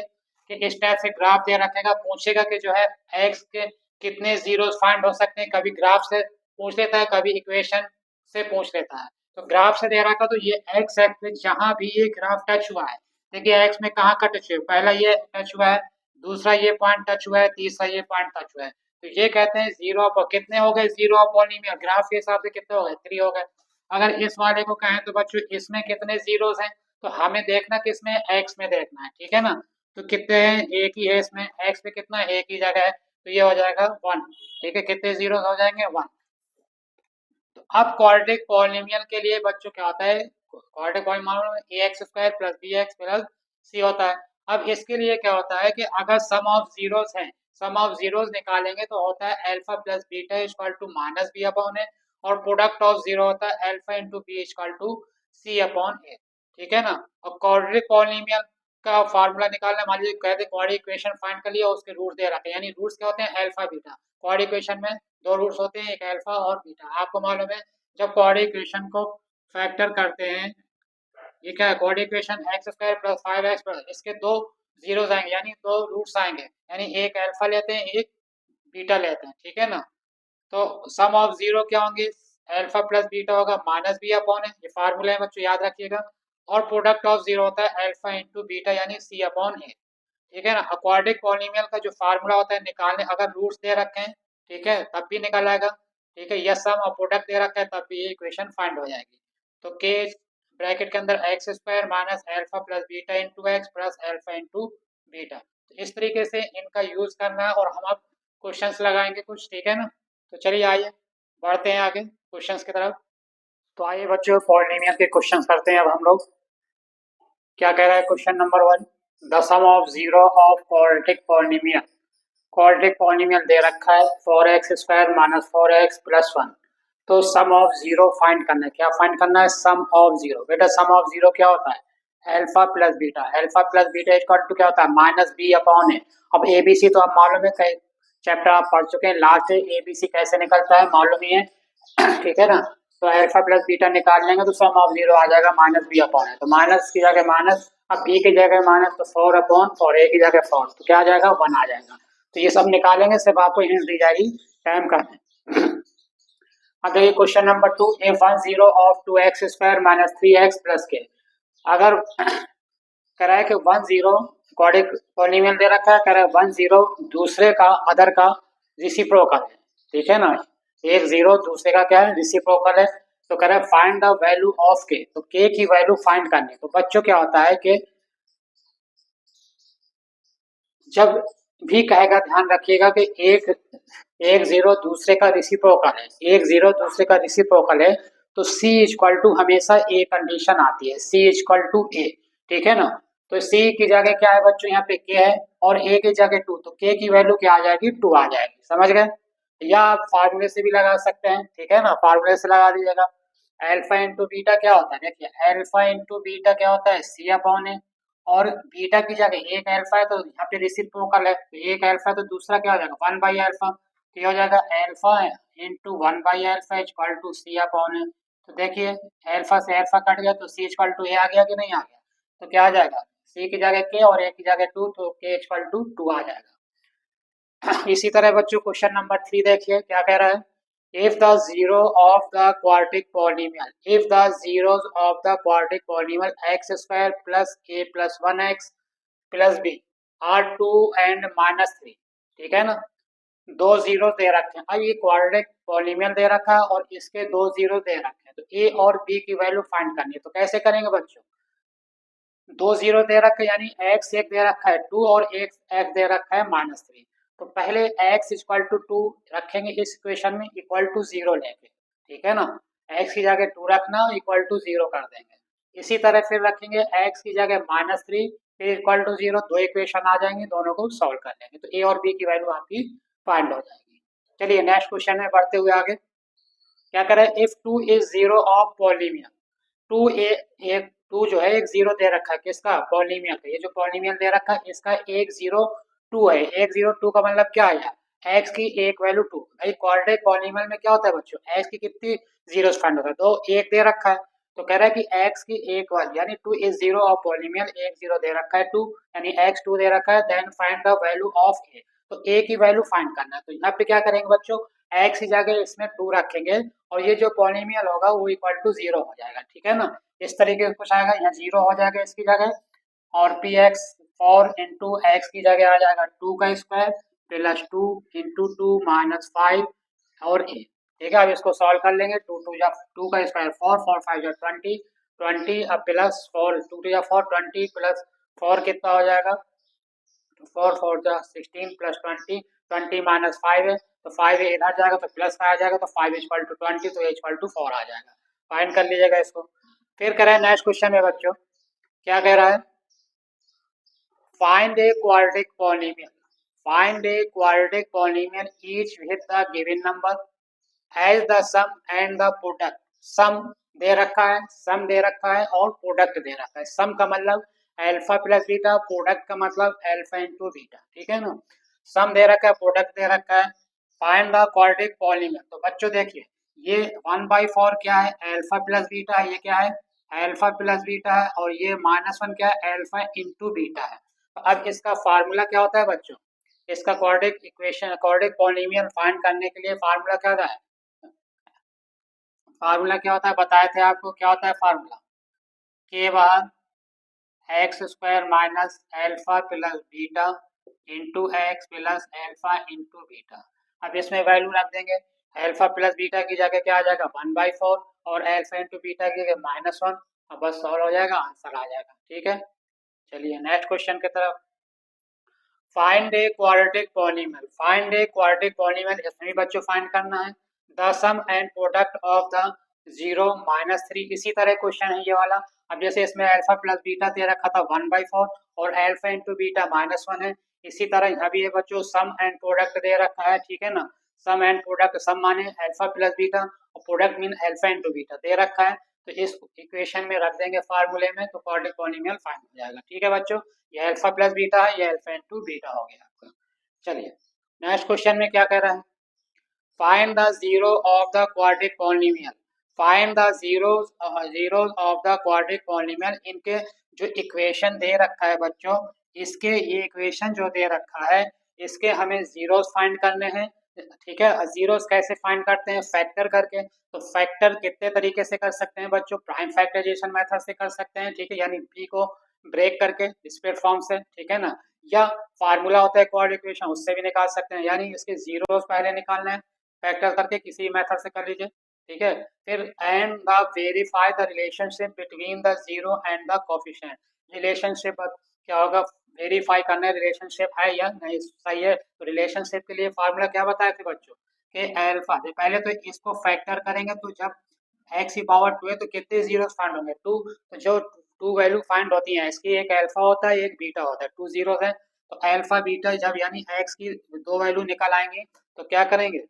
[SPEAKER 1] कि इस टाइप से ग्राफ दे रखेगा, पूछेगा कि जो है एक्स के कितने जीरोस फाइंड हो सकते हैं। कभी ग्राफ से पूछ लेता है, कभी इक्वेशन से पूछ लेता है। तो ग्राफ से दे रखा, तो ये एक्स एक्सिस जहां भी ये ग्राफ टच हुआ है, देखिए एक्स में कहाँ का टच हुआ है, पहला ये टच हुआ है, दूसरा ये पॉइंट टच हुआ है, तीसरा ये पॉइंट टच हुआ है, तो ये कहते हैं जीरो ऑफ, कितने हो गए जीरो ऑफ पॉलिनोमियल, ग्राफ के हिसाब से कितने हो गए 3 हो गए। अगर इस वाले को कहें तो बच्चों इसमें कितने जीरोस हैं, तो हमें देखना कि इसमें एक्स में देखना है, ठीक है ना। तो कितने हैं, एक ही है, इसमें एक्स पे कितना एक ही जगह है, तो ये हो जाएगा 1, ठीक है। कितने जीरो हो जाएंगे 1। तो अब क्वाड्रेटिक पॉलिनोमियल के लिए बच्चों क्या होता है, क्वाड्रेटिक पॉलिनोमियल में ax² plus bx plus c होता है। अब इसके लिए क्या होता है कि अगर सम ऑफ जीरोस है, सम ऑफ जीरोस निकालेंगे तो होता है alpha plus beta equal to minus b upon a, और प्रोडक्ट ऑफ जीरो होता है alpha into b equal to c upon a, ठीक है ना। और क्वाड्रेटिक पॉलिनोमियल का फार्मूला निकालना, मान लीजिए कहते हैं क्वाड्रेटिक इक्वेशन फाइंड कर लिया, उसके रूट दे रखे हैं, यानी रूट्स क्या होते हैं अल्फा बीटा। क्वाड्रेटिक इक्वेशन में 2 रूट्स होते हैं, एक अल्फा और बीटा, आपको मालूम है। जब क्वाड्रेटिक इक्वेशन को फैक्टर करते हैं, ये क्या है quadratic equation x² plus 5x plus, इसके 2 जीरोस आएंगे, यानी 2 रूट्स आएंगे, यानी एक अल्फा लेते हैं एक बीटा लेते हैं, ठीक है ना। तो सम ऑफ जीरो क्या होंगे, अल्फा प्लस बीटा होगा माइनस बी अपॉन है, ये फार्मूला है बच्चों याद रखिएगा। और प्रोडक्ट ऑफ जीरो होता है अल्फा इंटू बीटा यानी सी अपॉन ए, ठीक है ना। क्वाड्रेटिक पॉलिनोमियल का जो फार्मूला होता है निकालने, अगर रूट्स दे रखे हैं, ठीक है, तब भी निकल आएगा, ठीक है। या सम और प्रोडक्ट दे रखा है तब भी ये इक्वेशन फाइंड हो जाएगी। तो के ब्रैकेट के अंदर x² minus alpha plus beta into x plus alpha into beta, तो इस तरीके से इनका यूज करना है, और हम अब क्वेश्चंस लगाएंगे कुछ, ठीक है ना। तो चलिए आइए बढ़ते हैं आगे क्वेश्चंस की तरफ। तो आइए बच्चों पॉलिनोमियल के क्वेश्चंस करते हैं अब हम लोग। क्या कह रहा है question number 1, the sum of zero of quadratic polynomial. Quadratic polynomial दे रखा है 4x² माइनस 4x प्लस 1। तो सम ऑफ जीरो फाइंड करना है, क्या फाइंड करना है, सम ऑफ जीरो। बेटा सम ऑफ जीरो क्या होता है alpha plus beta, alpha plus beta equal to क्या होता है माइनस बी अपॉन ए। अब ए बी सी तो आप मालूम है, चैप्टर आप पढ़ चुके हैं, लास्ट है ABC कैसे निकलता है मालूम ही है ठीक है ना। तो अल्फा प्लस बीटा निकाल लेंगे तो सम ऑफ जीरो आ जाएगा माइनस बी अपॉन है, तो माइनस की जगह माइनस, अब बी की जगह माइनस तो 4 अपॉन 4, ए की जगह 4, तो क्या आ जाएगा 1 आ जाएगा। तो ये सब निकालेंगे, सिर्फ आपको हिंट दी जाएगी टाइम का। अब देखिए question number 2, A 1 0 of 2x square minus 3x plus के। अगर कह रहा है कि 1 0 क्वाड्रिक पॉलिनोमियल दे रखा है, कह रहा है 1 0 दूसरे का अदर का रेसिप्रोकल है, ठीक है ना। एक जीरो दूसरे का क्या है रेसिप्रोकल है। तो कह रहा है फाइंड द वैल्यू ऑफ के, तो के की वैल्यू फाइंड करनी है। तो बच्चों क्या होता है कि जब भी कहेगा ध्यान रखिएगा कि एक एक जीरो दूसरे का रेसिप्रोकल है, एक जीरो दूसरे का रेसिप्रोकल है, तो C इक्वल टू हमेशा ए कंडीशन आती है, C इक्वल टू ए, ठीक है ना। तो C की जगह क्या है बच्चों, यहाँ पे K है और A की जगह 2, तो K की वैल्यू क्या आ जाएगी 2 आ जाएगी, समझ गए। या आप फार्मूले से भी लगा सकते हैं, ठीक है ना, फार्मूले से लगा दीजिएगा। अल्फा इंटू बीटा क्या होता है, देखिए अल्फा इंटू बीटा क्या होता है C अपॉन ए, और बीटा की जगह एक अल्फा है तो यहाँ पे रेसिप्रोकल है, तो एक अल्फा है तो दूसरा क्या हो जाएगा 1 बाई अल्फा, तो ये हो जाएगा alpha into 1 by alpha equal to C upon है। तो देखिए अल्फा से अल्फा कट गया तो C इक्वल टू ए आ गया कि नहीं आ गया, तो क्या आ जाएगा C की जगह K और A की जगह 2, तो K इक्वल टू 2 आ जाएगा। इसी तरह बच्चों क्वेश्चन नंबर 3 देखिए क्या कह रहा है, if the zero of the quadric polynomial, if the zeros of the quadric polynomial x square plus A plus 1x plus B are 2 and minus 3, ठीक है ना। दो जीरो दे रखे हैं, अब ये क्वाड्रिक पॉलिनोमियल दे रखा है और इसके दो जीरो दे रखे हैं, तो ए और बी की वैल्यू फाइंड करनी है। तो कैसे करेंगे बच्चों, दो जीरो दे रखे यानी एक्स एक दे रखा है 2 और एक्स एक्स दे रखा है माइनस 3, तो पहले एक्स इक्वल टू 2 रखेंगे इस इक्वेशन में इक्वल टू 0 लेके, ठीक है ना। एक्स की जगह 2 रखना इक्वल टू 0 कर देंगे। इसी तरह फिर रखेंगे एक्स की जगह माइनस 3 फिर इक्वल टू 0, दो इक्वेशन आ जाएंगे, दोनों को सॉल्व कर लेंगे तो ए और बी की वैल्यू आपकी फाइंड हो जाएगी। चलिए नेक्स्ट क्वेश्चन में बढ़ते हुए आगे क्या करें, if 2 is zero of polynomial, two a एक 2 जो है एक जीरो दे रखा है किसका पॉलिनोमियल का, ये जो पॉलिनोमियल दे रखा है इसका एक जीरो 2 है, एक जीरो 2 का मतलब क्या है एक्स की एक वैल्यू 2, भाई क्वाड्रेटिक पॉलिनोमियल में क्या होता है बच्चों एक्स की कितनी जीरो फाइंड होता है, तो एक दे रखा है, तो कह रहा है कि एक्स की एक वैल्यू यानी 2 इज जीरो ऑफ पॉलिनोमियल, एक जीरो दे रखा है 2 यानी एक्स 2 दे रखा है, then find the value of a, तो ए की वैल्यू फाइंड करना है। तो यहाँ पे क्या करेंगे बच्चों, एक्स की जगह इसमें 2 रखेंगे और ये जो पॉलिनोमियल होगा वो इक्वल टू 0 हो जाएगा, ठीक है ना। इस तरीके से कुछ आएगा, यहाँ 0 हो जाएगा इसकी जगह, और पी एक्स 4 इंटू एक्स की जगह आ जाएगा 2 का स्क्वायर प्लस 2 इंटू 2 माइनस 5 और ए, ठीक है। अब इसको सॉल्व कर लेंगे, 2 2 जा 2 का स्क्वायर 4 4 5 जा 20 20, अब प्लस 4 2 2 जा 4 20 प्लस 4 कितना हो जाएगा, 4 4 जा 16 प्लस 20 20 माइनस 5 है, तो 5 इधर जाएगा तो प्लस 5 आ जाएगा, तो 5 इक्वल टू 20, तो इक्वल टू 4 आ जाएगा, फाइंड कर लीजिएगा इसको। फिर कह रहा है नेक्स्ट क्वेश्चन में बच्चों क्या कह रहा है, find a quadratic polynomial, find a quadratic polynomial each with the given number as the sum and the product, sum दे रखा है, सम दे रखा है और प्रोडक्ट दे रखा है। सम का मतलब अल्फा प्लस बीटा, प्रोडक्ट का मतलब अल्फा इंटू बीटा, ठीक है ना। सम दे रखा है प्रोडक्ट दे रखा है, फाइंड द क्वाड्रेटिक पॉलिनोमियल। तो बच्चों देखिए ये 1/4 क्या है अल्फा प्लस बीटा, ये क्या है अल्फा प्लस बीटा है, और ये -1 क्या है अल्फा इंटू बीटा है। तो अब इसका फार्मूला क्या होता है बच्चों, इसका quadratic equation quadratic polynomial find करने के लिए फार्मूला क्या होता है, फार्मूला क्या होता है बताए थे आपको, क्या होता है फार्मूला, के बार x square minus alpha plus beta into x plus alpha into beta. अब इसमें वैल्यू रख देंगे, एल्फा प्लस बीटा की जगह क्या आ जाएगा 1/4 और एल्फा इंटू बीटा की जगह -1, अब बस सॉल्व हो जाएगा आंसर आ जाएगा, ठीक है। चलिए नेक्स्ट क्वेश्चन की तरफ, find a quadratic polynomial, find a quadratic polynomial, इसमें भी बच्चों फाइंड करना है the sum and product of the 0 -3, इसी तरह क्वेश्चन है ये वाला। अब जैसे इसमें अल्फा प्लस बीटा दे रखा था 1/4 और अल्फा इंटू बीटा -1 है, इसी तरह यहाँ भी ये बच्चों सम एंड प्रोडक्ट दे रखा है, ठीक है ना। सम एंड प्रोडक्ट, सम माने अल्फा प्लस बीटा और product mean alpha into beta दे रखा है, तो इस इक्वेशन में रख देंगे फार्मूले में, तो क्वाड्रेटिक पॉलिनोमियल फाइंड हो जाएगा, ठीक है बच्चों। ये अल्फा प्लस बीटा है, ये अल्फा इंटू बीटा हो गया आपका। चलिए नेक्स्ट क्वेश्चन में क्या कह रहा है, find the zero of the quadric polynomial, find the zeros of the quadric polynomial. इनके जो इक्वेशन दे रखा है बच्चों, इसके ये इक्वेशन जो दे रखा है इसके हमें जीरोस फाइंड करने हैं। ठीक है, जीरोस कैसे फाइंड करते हैं, फैक्टर करके। तो फैक्टर कितने तरीके से कर सकते हैं बच्चों, प्राइम फैक्टराइजेशन मेथड से कर सकते हैं, ठीक है, यानी बी को ब्रेक करके स्प्लिट फॉर्म से, ठीक है ना, या फार्मूला होता है क्वाड्रिक इक्वेशन, उससे भी निकाल सकते हैं, यानी इसके जीरोस पहले निकालना है, फैक्टर करके किसी मेथड से कर लीजिए, ठीक है। फिर and the verify the relationship between the zero and the coefficient, relationship क्या होगा, वेरीफाई करना है रिलेशनशिप है या नहीं सही है। तो रिलेशनशिप के लिए फार्मूला क्या बताया थे बच्चों, कि अल्फा, पहले तो इसको फैक्टर करेंगे, तो जब एक्स की पावर 2 है तो कितने जीरो फाइंड होंगे, 2। तो जो 2 वैल्यू फाइंड होती है इसकी, एक अल्फा होता है एक बीटा होता है, 2 जीरो है। तो अल्फा बीटा जब यानी एक्स की 2 वैल्यू निकल आएंगे तो क्या करेंगे,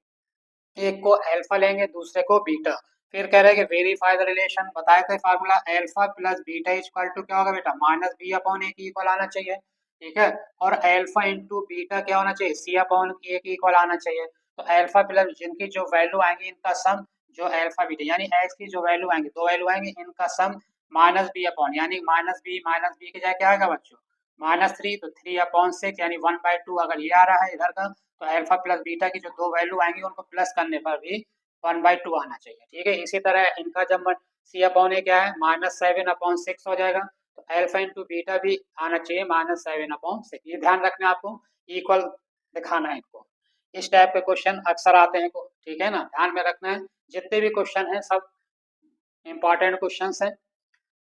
[SPEAKER 1] एक को अल्फा लेंगे दूसरे को बीटा। फिर कह रहे हैं कि वेरीफाई द रिलेशन, बताए थे formula alpha plus beta equal to क्या होगा बेटा, माइनस बी अपॉन ए की इक्वल आना चाहिए, ठीक है। और अल्फा इंटू बीटा क्या होना चाहिए, सी अपॉन ए की इक्वल आना चाहिए। तो अल्फा प्लस जिनकी जो वैल्यू आएंगी इनका सम, जो अल्फा बीटा यानी एक्स की जो वैल्यू आएंगी, 2 वैल्यू आएंगी, इनका सम माइनस बी अपॉन, यानी माइनस बी के जाए क्या आएगा बच्चों, -3, तो 3/6 यानी 1/2 अगर ये आ रहा है इधर का, तो अल्फा प्लस बीटा की जो 2 वैल्यू आएंगी उनको प्लस करने पर भी 1/2 आना चाहिए, ठीक है। इसी तरह इनका जब सी अपॉन ए क्या है, -7/6 हो जाएगा, तो अल्फा इंटू बीटा भी आना चाहिए -7/6, ये ध्यान रखना है आपको, इक्वल दिखाना है इनको। इस टाइप के क्वेश्चन अक्सर आते हैं, ठीक है ना, ध्यान में रखना है, जितने भी क्वेश्चन हैं सब इंपॉर्टेंट क्वेश्चन हैं।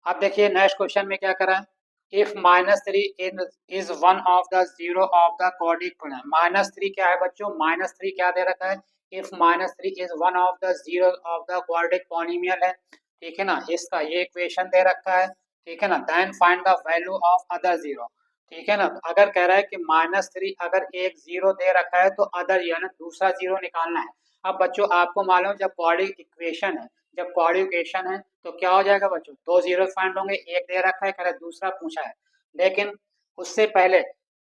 [SPEAKER 1] अब देखिए नेक्स्ट क्वेश्चन में क्या करा है, if -3 is one of the zero of the quadric polynomial, -3 क्या है बच्चों, -3 क्या दे रखा है, if -3 is one of the zero of the quadric polynomial है, ठीक है ना, इसका ये इक्वेशन दे रखा है, ठीक है ना, then find the value of other zero, ठीक है ना। तो अगर कह रहा है कि -3 अगर एक जीरो दे रखा है तो अदर यानी दूसरा जीरो निकालना है। अब बच्चों आपको मालूम जब क्वाड्रिक इक्वेशन है, जब क्वाड्रिक इक्वेशन है तो क्या हो जाएगा बच्चों, 2 जीरो फाइंड होंगे, एक दे रखा है, करे दूसरा पूछा है, लेकिन उससे पहले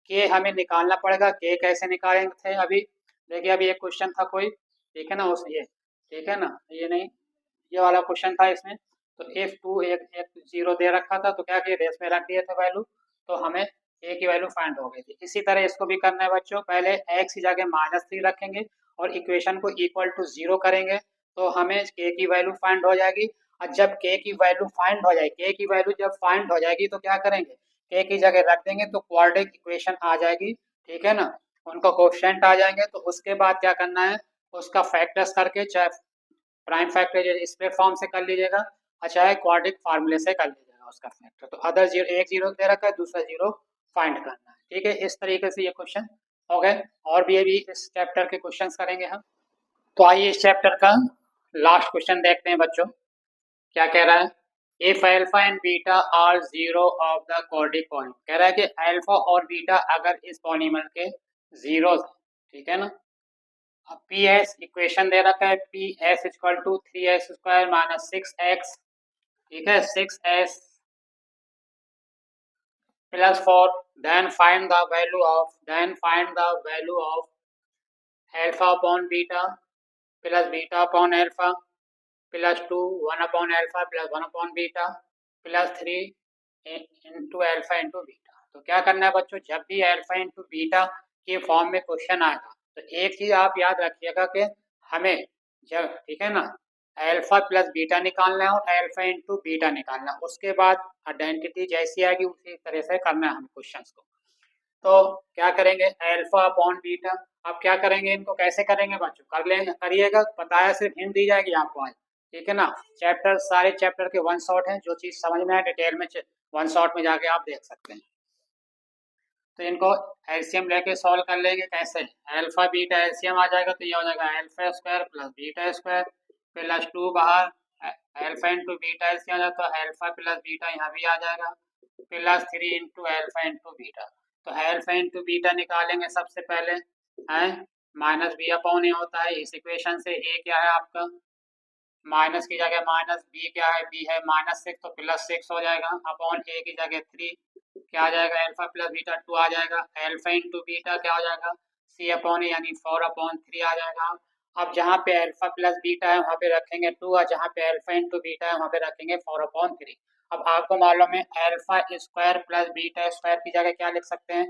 [SPEAKER 1] के हमें निकालना पड़ेगा, के कैसे निकालेंगे थे अभी, देखिए अभी एक क्वेश्चन था कोई, ठीक है ना, उस ये, ठीक है ना, ये नहीं, ये वाला क्वेश्चन था इसमें। तो इफ 2 एक एक जीरो दे रखा था तो क्या किए थे, इसमें रख दिए थे वैल्यू, तो हमें ए की वैल्यू फाइंड हो गई थी। इसी तरह इसको भी करना है बच्चों, पहले एक्स की जगह -3 रखेंगे और इक्वेशन को इक्वल टू 0 करेंगे, तो हमें के की वैल्यू फाइंड हो जाएगी। और जब के की वैल्यू फाइंड हो जाएगी, के की वैल्यू जब फाइंड हो जाएगी तो क्या करेंगे, के की जगह रख देंगे तो क्वाड्रिक इक्वेशन आ जाएगी, ठीक है ना, उनको कोएफिशिएंट आ जाएंगे। तो उसके बाद क्या करना है, उसका फैक्टर्स करके, चाहे प्राइम फैक्टर स्प्लिट फॉर्म से कर लीजिएगा और चाहे क्वाड्रिक फार्मूले से कर लीजिएगा उसका फैक्टर। तो अदर जीरो, एक जीरो दे रखा है, दूसरा जीरो फाइंड करना है, ठीक है। इस तरीके से ये क्वेश्चन हो गए, और भी अभी इस चैप्टर के क्वेश्चंस करेंगे हम। तो आइए इस चैप्टर का लास्ट क्वेश्चन देखते हैं बच्चों, क्या कह रहा है, if alpha and beta are zero of the quadric polynomial, कह रहा है कि अल्फा और बीटा अगर इस पॉलिनोमियल के जीरोस हैं, ठीक है ना। अब पी एस इक्वेशन दे रखा है, P S equal to 3x² minus 6x, ठीक है, 6s plus 4, then find the value of alpha upon beta plus beta upon alpha plus 2 1 upon alpha plus 1 upon beta plus 3 into alpha into beta. तो क्या करना है बच्चों, जब भी अल्फा इंटू बीटा के फॉर्म में क्वेश्चन आएगा तो एक चीज आप याद रखिएगा कि हमें जब, ठीक है ना, अल्फा प्लस बीटा निकालना है और अल्फा इंटू बीटा निकालना है, उसके बाद आइडेंटिटी जैसी आएगी उसी तरह से करना है हमें क्वेश्चंस को। तो क्या करेंगे, अल्फा अपॉन बीटा, अब क्या करेंगे, इनको कैसे करेंगे बच्चों, कर लेंगे, करिएगा, बताया, सिर्फ हिंट दी जाएगी आपको आज, ठीक है ना। चैप्टर सारे चैप्टर के वन शॉट हैं, जो चीज समझ में है डिटेल में वन शॉट में जाके आप देख सकते हैं। तो इनको एलसीएम लेके सॉल्व कर लेंगे, कैसे, अल्फा बीटा एलसीएम आ जाएगा तो ये हो जाएगा alpha square plus beta square plus 2 बाहर, अल्फा इंटू बीटा एलसीएम आ जाएगा तो अल्फा प्लस बीटा यहाँ भी आ जाएगा plus 3 into alpha into beta. तो अल्फा इंटू बीटा निकालेंगे सबसे पहले, है माइनस बी अपॉन ए होता है, इस इक्वेशन से ए क्या है आपका, माइनस की जगह माइनस, बी क्या है, बी है -6 तो +6 हो जाएगा अपॉन ए की जगह 3, क्या आ जाएगा, अल्फा प्लस बीटा 2 आ जाएगा, अल्फा इंटू बीटा क्या हो जाएगा C/A यानी 4/3 आ जाएगा। अब जहाँ पे अल्फा प्लस बीटा है वहाँ पे रखेंगे 2 और जहाँ पे अल्फा इंटू बीटा है वहाँ पे रखेंगे 4/3। अब आपको मालूम है alpha square plus beta square की जगह क्या लिख सकते हैं?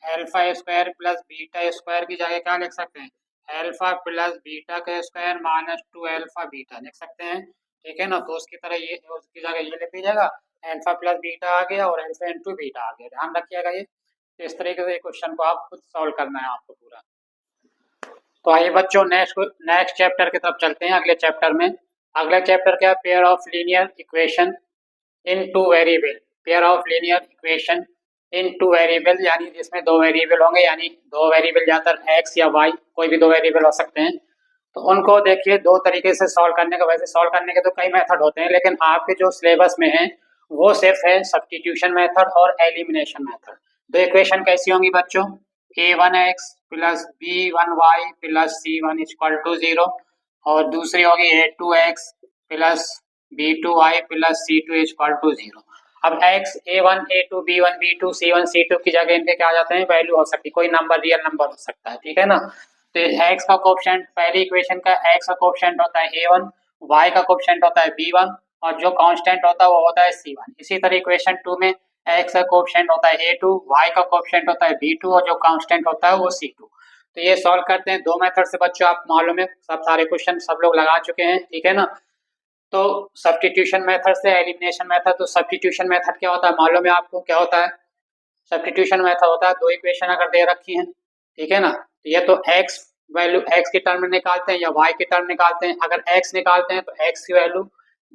[SPEAKER 1] Alpha square plus beta square की जगह क्या लिख सकते हैं? अल्फा प्लस बीटा का स्क्वायर माइनस 2 अल्फा बीटा लिख सकते हैं। ठीक है ना, तो उसकी तरह ये उसकी जगह ये लिख दीजिएगा, अल्फा प्लस बीटा आ गया और अल्फा इंटू बीटा आ गया। ध्यान रखिएगा ये। तो इस तरीके से क्वेश्चन को आप खुद सॉल्व करना है आपको पूरा। तो आइए बच्चों नेक्स्ट चैप्टर की तरफ चलते हैं। अगले चैप्टर में अगला चैप्टर क्या है? Pair of linear equation in two variable. Pair of linear equation in two variable यानी जिसमें दो वेरिएबल होंगे, यानी दो वेरिएबल ज्यादातर एक्स या वाई कोई भी दो वेरिएबल हो सकते हैं। तो उनको देखिए दो तरीके से सॉल्व करने का। वैसे सॉल्व करने के तो कई मेथड होते हैं, लेकिन आपके जो सिलेबस में है वो सिर्फ है सब्स्टिट्यूशन मेथड और एलिमिनेशन मेथड। दो इक्वेशन कैसी होंगी बच्चों? a1x plus b1y plus c1 equal to 0 और दूसरी होगी a2x plus b2y plus c2 equal to 0। अब x a1 a2 b1 b2 c1 c2 की जगह इनके क्या आ जाते हैं? वैल्यू हो सकती है, कोई नंबर रियल नंबर हो सकता है। ठीक है ना, तो x का कोएफिशिएंट पहली इक्वेशन का x का कोएफिशिएंट होता है a1, y का कोएफिशिएंट होता है b1 और जो कांस्टेंट होता है वो होता है c1। इसी तरह इक्वेशन 2 में x का कोएफिशिएंट होता है a2, y का कोएफिशिएंट होता है b2 और जो कांस्टेंट होता है वो c2। तो ये सॉल्व करते हैं दो मेथड से बच्चों। आप मालूम है सब सारे क्वेश्चन सब लोग लगा चुके हैं। ठीक है ना, तो सब्स्टिट्यूशन मेथड से एलिमिनेशन मेथड। तो सब्स्टिट्यूशन मेथड क्या होता है मालूम है आपको? क्या होता है सब्स्टिट्यूशन मेथड? होता है दो इक्वेशन अगर दे रखी हैं, ठीक है ना, तो ये तो x वैल्यू x के टर्म में निकालते हैं या y के टर्म निकालते हैं। अगर x निकालते हैं तो x की वैल्यू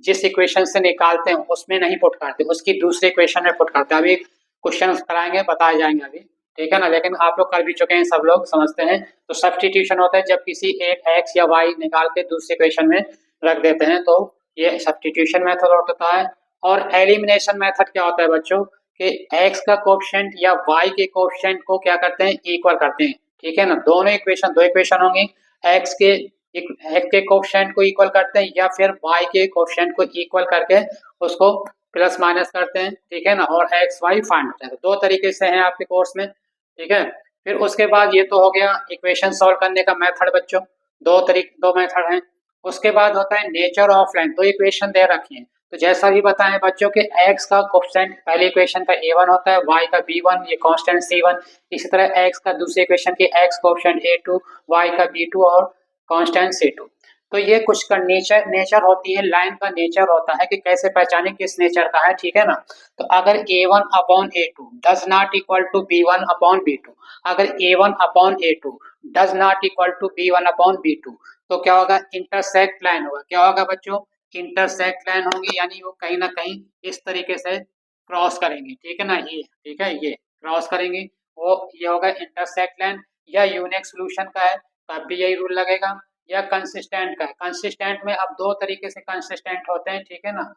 [SPEAKER 1] जिस इक्वेशन से निकालते हैं उसमें नहीं पुट करते, उसकी दूसरी इक्वेशन में पुट करते हैं। अभी क्वेश्चन कराएंगे, बताए जाएंगे अभी। ठीक है ना, लेकिन आप लोग कर भी चुके हैं, सब लोग समझते हैं। तो सब्स्टिट्यूशन होता है जब किसी एक x या y निकाल के दूसरी इक्वेशन में रख देते हैं, तो ये सब्स्टिट्यूशन मेथड होता है। और एलिमिनेशन मेथड क्या होता है बच्चों कि x का कोएफिशिएंट या y के कोएफिशिएंट को क्या करते हैं? इक्वल करते हैं। ठीक है ना, दोनों इक्वेशन दो इक्वेशन होंगी, x के कोएफिशिएंट को इक्वल करते हैं या फिर y के कोएफिशिएंट को इक्वल करके उसको प्लस माइनस करते हैं। ठीक है ना, और x y फाइंड होता है। दो तरीके से हैं आपके कोर्स में। ठीक है, फिर उसके बाद ये तो हो गया इक्वेशन सॉल्व करने का मेथड बच्चों। दो मेथड हैं। उसके बाद होता है नेचर ऑफ लाइन। दो इक्वेशन दे रखी है, तो जैसा भी बताएं बच्चों के x का कोएफिशिएंट पहली इक्वेशन का a1 होता है, y का b1 ये कांस्टेंट c1। इसी तरह x का दूसरी इक्वेशन की x कोएफिशिएंट a2, y का b2 और कांस्टेंट c2। तो ये कुछ का नेचर होती है, लाइन का नेचर होता है कि कैसे पहचाने किस नेचर का है। ठीक है ना, तो अगर a1 upon a2 does not equal to b1 upon b2, अगर a1 upon a2 does not equal to b1 upon b2, तो क्या होगा? इंटरसेक्ट लाइन होगा। क्या होगा बच्चों? इंटरसेक्ट लाइन होगी, यानी वो कहीं ना कहीं इस तरीके से क्रॉस करेंगे। ठीक है ना, ये ठीक है, ये क्रॉस करेंगे, वो ये होगा इंटरसेक्ट लाइन। या यूनिक सोल्यूशन का है तब भी यही रूल लगेगा, या कंसिस्टेंट का है। कंसिस्टेंट में अब दो तरीके से कंसिस्टेंट होते हैं। ठीक है ना,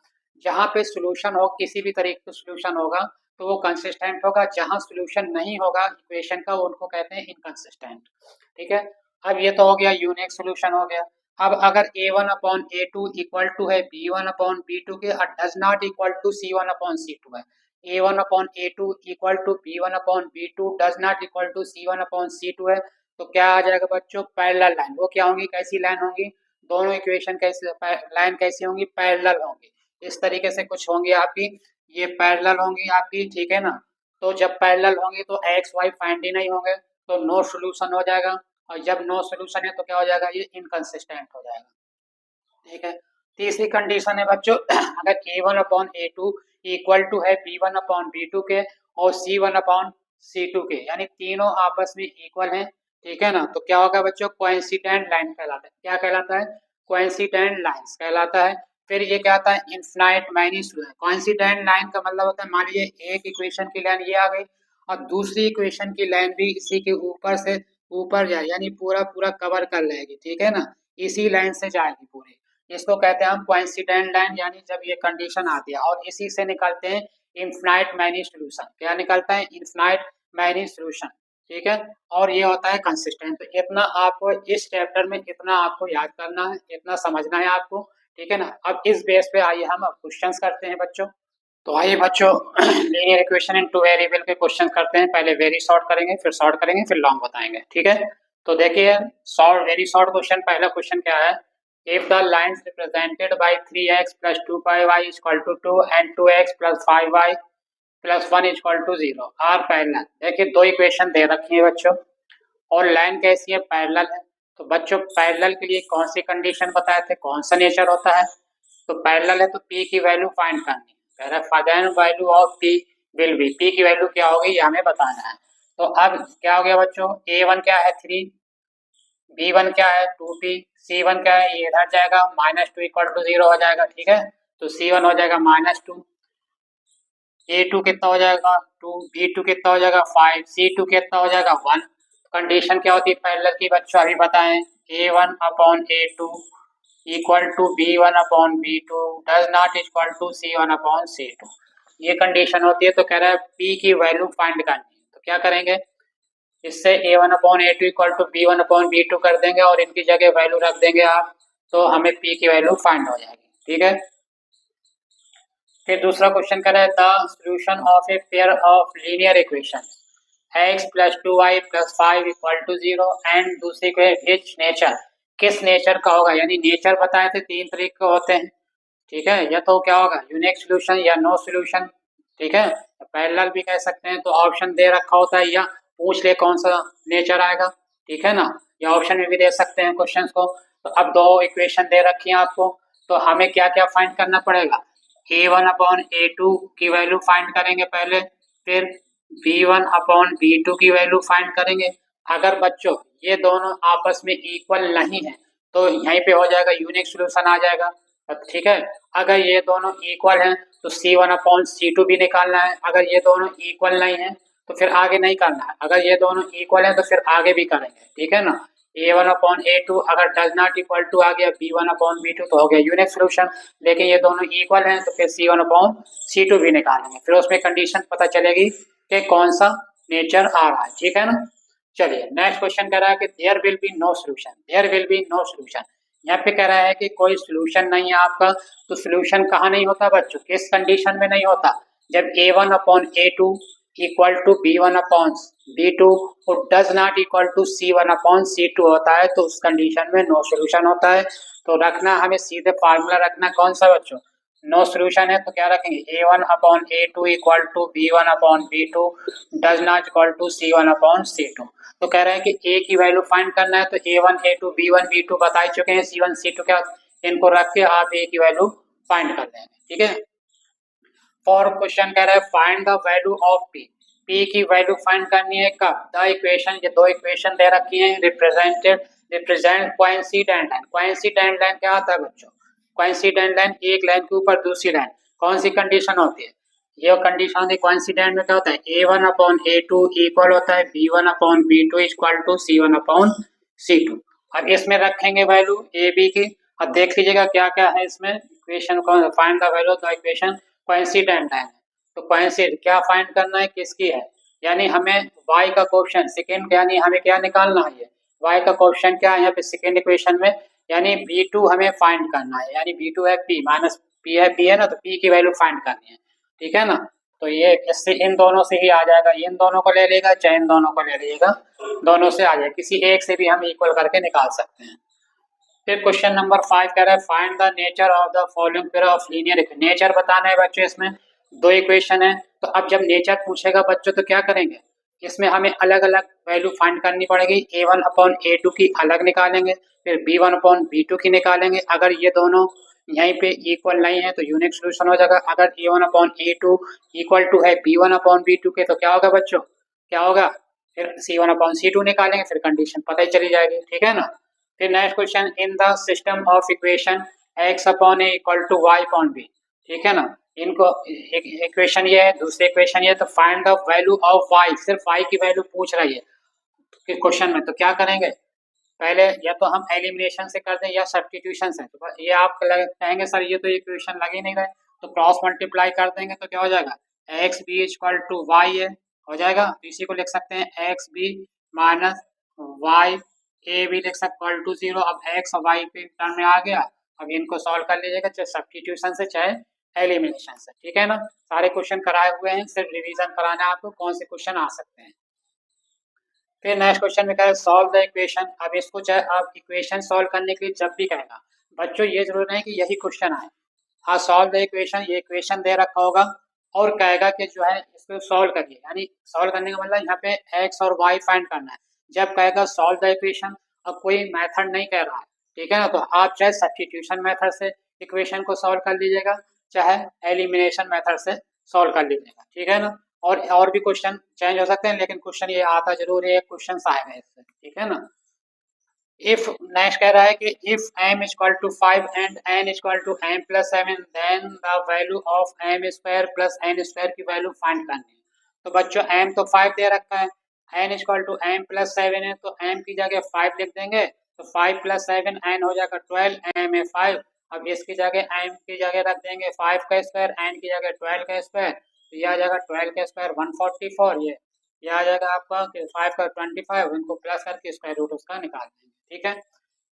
[SPEAKER 1] जहाँ पे सोल्यूशन हो किसी भी तरीके का सोल्यूशन होगा तो वो कंसिस्टेंट होगा, जहाँ सोल्यूशन नहीं होगा इक्वेशन का उनको कहते हैं इनकंसिस्टेंट। ठीक है, अब ये तो हो गया यूनिक सोल्यूशन हो गया। अब अगर a1 upon a2 equal to है b1 अपॉन b2 के और does not equal to c1 upon c2 है, a1 upon a2 equal to b1 upon b2 does not equal to c1 upon c2 है, तो क्या आ जाएगा बच्चों? Parallel line. वो क्या होंगी? कैसी लाइन होंगी? दोनों इक्वेशन कैसे लाइन कैसी होंगी? पैरेलल होंगी। इस तरीके से कुछ होंगी आपकी, ये पैरेलल होंगी आपकी। ठीक है ना, तो जब पैरेलल होंगी तो एक्स वाई फाइंड ही नहीं होंगे, तो नो सोल्यूशन हो जाएगा। और जब नो सोल्यूशन है तो क्या हो जाएगा? ये इनकंसिस्टेंट हो जाएगा। ठीक है, तीसरी कंडीशन है बच्चों अगर a1 upon a2 equal to है b1 अपॉन b2 के और c1 अपॉन c2 के, यानी तीनों आपस में इक्वल हैं। ठीक है ना, तो क्या होगा बच्चों? कोइंसिडेंट लाइन कहलाता है। क्या कहलाता है? कोइंसिडेंट लाइंस कहलाता है। फिर ये क्या आता है? Infinite many solution. Coincident line का मतलब होता है मान लीजिए एक इक्वेशन की लाइन ये आ गई और दूसरी इक्वेशन की लाइन भी इसी के ऊपर से ऊपर जाए, यानी पूरा पूरा कवर कर लेगी। ठीक है ना, इसी लाइन से जाएगी पूरी, इसको कहते हैं हम कोइंसिडेंट लाइन। यानी जब ये कंडीशन आती है और इसी से निकलते हैं इनफिनाइट मैनी सोल्यूशन। क्या निकलता है? Infinite many solution. ठीक है, और ये होता है कंसिस्टेंट। तो इतना आपको इस चैप्टर में इतना आपको याद करना है, इतना समझना है आपको। ठीक है ना, अब इस बेस पे आइए हम अब क्वेश्चंस करते हैं बच्चों। तो आइए बच्चों linear equation in two variable के क्वेश्चन करते हैं। पहले वेरी शॉर्ट करेंगे, फिर शॉर्ट करेंगे, फिर लॉन्ग बताएंगे, ठीक है। तो देखिए शॉर्ट वेरी शॉर्ट क्वेश्चन, पहला क्वेश्चन क्या है। If the lines represented by 3x + 2y equal to 2 and 2x + 5y + 1 equal to 0 are parallel. देखिए दो इक्वेशन दे रखी है बच्चों, और लाइन कैसी है, पैरेलल है। तो बच्चों पैरेलल के लिए कौन सी कंडीशन बताए थे, कौन सा नेचर होता है। तो पैरेलल है तो p की वैल्यू फाइंड करनी है। कह रहा है value of p will be, p की वैल्यू क्या होगी ये हमें बताना है। तो अब क्या हो गया बच्चों, a1 क्या है 3, b1 क्या है 2p, c1 क्या है, ये इधर जाएगा -2 इक्वल टू 0 हो जाएगा, ठीक है। तो c1 हो जाएगा -2, a2 कितना हो जाएगा 2, b2 कितना हो जाएगा 5, c2 कितना हो जाएगा 1। कंडीशन क्या होती है पैरेलल की बच्चों अभी बताएं, a1 upon a2 equal to b1 upon b2 does not equal to c1 upon c2। ये कंडीशन होती है। तो कह रहा है p की वैल्यू फाइंड करनी है। तो क्या करेंगे, इससे a1 upon a2 equal to b1 upon b2 कर देंगे और इनकी जगह वैल्यू रख देंगे आप, तो हमें p की वैल्यू फाइंड हो जाएगी, ठीक है। फिर दूसरा क्वेश्चन कर रहा है the solution of a pair of linear equation x + 2y + 5 equal to 0 and दूसरी को विच नेचर, किस नेचर का होगा। यानी नेचर बताए थे तीन तरीके के होते हैं, ठीक है। या तो क्या होगा यूनिक सोल्यूशन या नो सोल्यूशन, ठीक है। पैरेलल भी कह सकते हैं, तो ऑप्शन दे रखा होता है या पूछ ले कौन सा नेचर आएगा, ठीक है ना। या ऑप्शन में भी दे सकते हैं क्वेश्चन को। तो अब दो इक्वेशन दे रखी है आपको, तो हमें क्या क्या फाइंड करना पड़ेगा। a1 अपॉन a2 की वैल्यू फाइंड करेंगे पहले, फिर b1 अपॉन b2 की वैल्यू फाइंड करेंगे। अगर बच्चों ये दोनों आपस में इक्वल नहीं है तो यहीं पे हो जाएगा यूनिक सोल्यूशन आ जाएगा, ठीक है। अगर ये दोनों इक्वल हैं तो c1 अपॉन c2 भी निकालना है। अगर ये दोनों इक्वल नहीं है तो फिर आगे नहीं करना है। अगर ये दोनों इक्वल हैं तो फिर आगे भी करेंगे, ठीक है ना। a1 अपॉन a2 अगर डज नॉट इक्वल टू आ गया b1 अपॉन b2 तो हो गया यूनिक सोल्यूशन। लेकिन ये दोनों इक्वल हैं तो फिर c1 अपॉन c2 भी निकालेंगे, फिर उसमें कंडीशन पता चलेगी कि कौन सा नेचर आ रहा है, ठीक है ना। चलिए नेक्स्ट क्वेश्चन कह रहा है कि there will be no solution, there will be no solution. यहाँ पे कह रहा है कि कोई सोल्यूशन नहीं है आपका। तो सोल्यूशन कहाँ नहीं होता बच्चों, किस कंडीशन में नहीं होता, जब a1 upon a2 equal to b1 upon b2 और does not equal to c1 upon c2 होता है, तो उस कंडीशन में नो सोल्यूशन होता है। तो रखना हमें सीधे फार्मूला रखना कौन सा बच्चों, नो सोल्यूशन है तो क्या रखेंगे a1 upon a2 equal to b1 upon b2 does not equal to c1 upon c2। तो कह रहे हैं कि a की वैल्यू फाइंड करना है, तो a1 a2 b1 b2 बता ही चुके हैं, c1 c2 क्या, इनको रख के आप a की वैल्यू फाइंड कर देंगे, ठीक है। और क्वेश्चन कह रहा है find the value of p, p की वैल्यू फाइंड करनी है कब, द इक्वेशन, ये दो इक्वेशन दे रखी हैं represent coincident line. Coincident line क्या आता है बच्चों, कोइंसिडेंट लाइन एक लाइन के ऊपर दूसरी लाइन, कौन सी कंडीशन होती है, ये कंडीशन होती है कोइंसिडेंट में क्या होता है a1 अपॉन a2 इक्वल होता है b1 upon b2 equal to c1 upon c2। अब इसमें रखेंगे वैल्यू a b की। अब देख लीजिएगा क्या क्या है इसमें इक्वेशन को, find the value of the equation coincident line. तो कोइंसिड क्या फाइंड करना है, किसकी है, यानी हमें y का कोएफिशिएंट सेकंड, यानी हमें क्या निकालना है, ये y का कोएफिशिएंट क्या है यहाँ पे सेकंड इक्वेशन में, यानी b2 हमें फाइंड करना है। यानी b2 है p माइनस p है b है ना, तो p की वैल्यू फाइंड करनी है, ठीक है ना। तो ये इससे इन दोनों से ही आ जाएगा, इन दोनों को ले लेगा चाहे इन दोनों को ले लीजिएगा, दोनों से आ जाएगा, किसी एक से भी हम इक्वल करके निकाल सकते हैं। फिर क्वेश्चन नंबर 5 कह रहा है find the nature of the following pair of linear equation. Nature बताना है बच्चों, इसमें दो इक्वेशन है। तो अब जब नेचर पूछेगा बच्चों तो क्या करेंगे, इसमें हमें अलग अलग वैल्यू फाइंड करनी पड़ेगी। a1 अपॉन a2 की अलग निकालेंगे, फिर b1 अपॉन b2 की निकालेंगे। अगर ये दोनों यहीं पे इक्वल नहीं है तो यूनिक सोल्यूशन हो जाएगा। अगर a1 upon a2 equal to है b1 अपॉन b2 के तो क्या होगा बच्चों, क्या होगा, फिर c1 अपॉन c2 निकालेंगे, फिर कंडीशन पता ही चली जाएगी, ठीक है ना। फिर next question in the system of equation x upon a equal to y upon b, ठीक है ना। इनको इक्वेशन ये है, दूसरी इक्वेशन ये है, तो find the value of y, सिर्फ y की वैल्यू पूछ रही है कि क्वेश्चन में। तो क्या करेंगे, पहले या तो हम एलिमिनेशन से कर दें या सब्स्टिट्यूशन से। तो ये आप कहेंगे सर ये तो इक्वेशन लग ही नहीं रहा है, तो क्रॉस मल्टीप्लाई कर देंगे तो क्या हो जाएगा x b equal to y है, हो जाएगा। तो इसी को लिख सकते हैं x b minus y a भी लिख सकते इक्वल टू 0। अब एक्स और वाई के टर्म में आ गया। अब इनको सॉल्व कर लीजिएगा चाहे सब्स्टिट्यूशन से चाहे एलिमिनेशन से। ठीक है ना, सारे क्वेश्चन कराए हुए हैं, सिर्फ रिवीजन कराना है आपको कौन से क्वेश्चन आ सकते हैं। फिर नेक्स्ट क्वेश्चन में कहेगा सॉल्व द इक्वेशन। अब इसको चाहे आप इक्वेशन सॉल्व करने के लिए जब भी कहेगा बच्चों ये जरूर नहीं कि यही क्वेश्चन आए, हाँ सॉल्व द इक्वेशन, ये इक्वेशन दे रखा होगा और कहेगा कि जो है इसको सॉल्व करिए, यानी सॉल्व करने का मतलब यहाँ पे एक्स और वाई फाइंड करना है। जब कहेगा सॉल्व द इक्वेशन, अब कोई मेथड नहीं कह रहा है, ठीक है ना, तो आप चाहे सब्स्टिट्यूशन मेथड से इक्वेशन को सॉल्व कर लीजिएगा, चाहे एलिमिनेशन मेथड से सॉल्व कर लीजिएगा। ठीक है ना, और भी क्वेश्चन चेंज हो सकते हैं, लेकिन क्वेश्चन ये आता जरूर है, क्वेश्चन आएगा इससे। ठीक है ना, इफ नेक्स्ट कह रहा है कि if m equal to 5 and n equal to m plus 7 then the value of m square plus n square की वैल्यू फाइंड करनी है। तो बच्चों m तो 5 दे रखा है, n equal to m plus 7 है, तो m की जगह 5 लिख देंगे, तो 5 प्लस 7 n हो जाएगा 12, m है 5। अब इसकी जगह m की जगह रख देंगे 5 का स्क्वायर, n की जगह 12 का स्क्वायर, तो यह आ जाएगा 12 का स्क्वायर 144, ये आ जाएगा आपका 5 का 25, इनको प्लस करके स्क्वायर रूट उसका निकाल देंगे। ठीक है,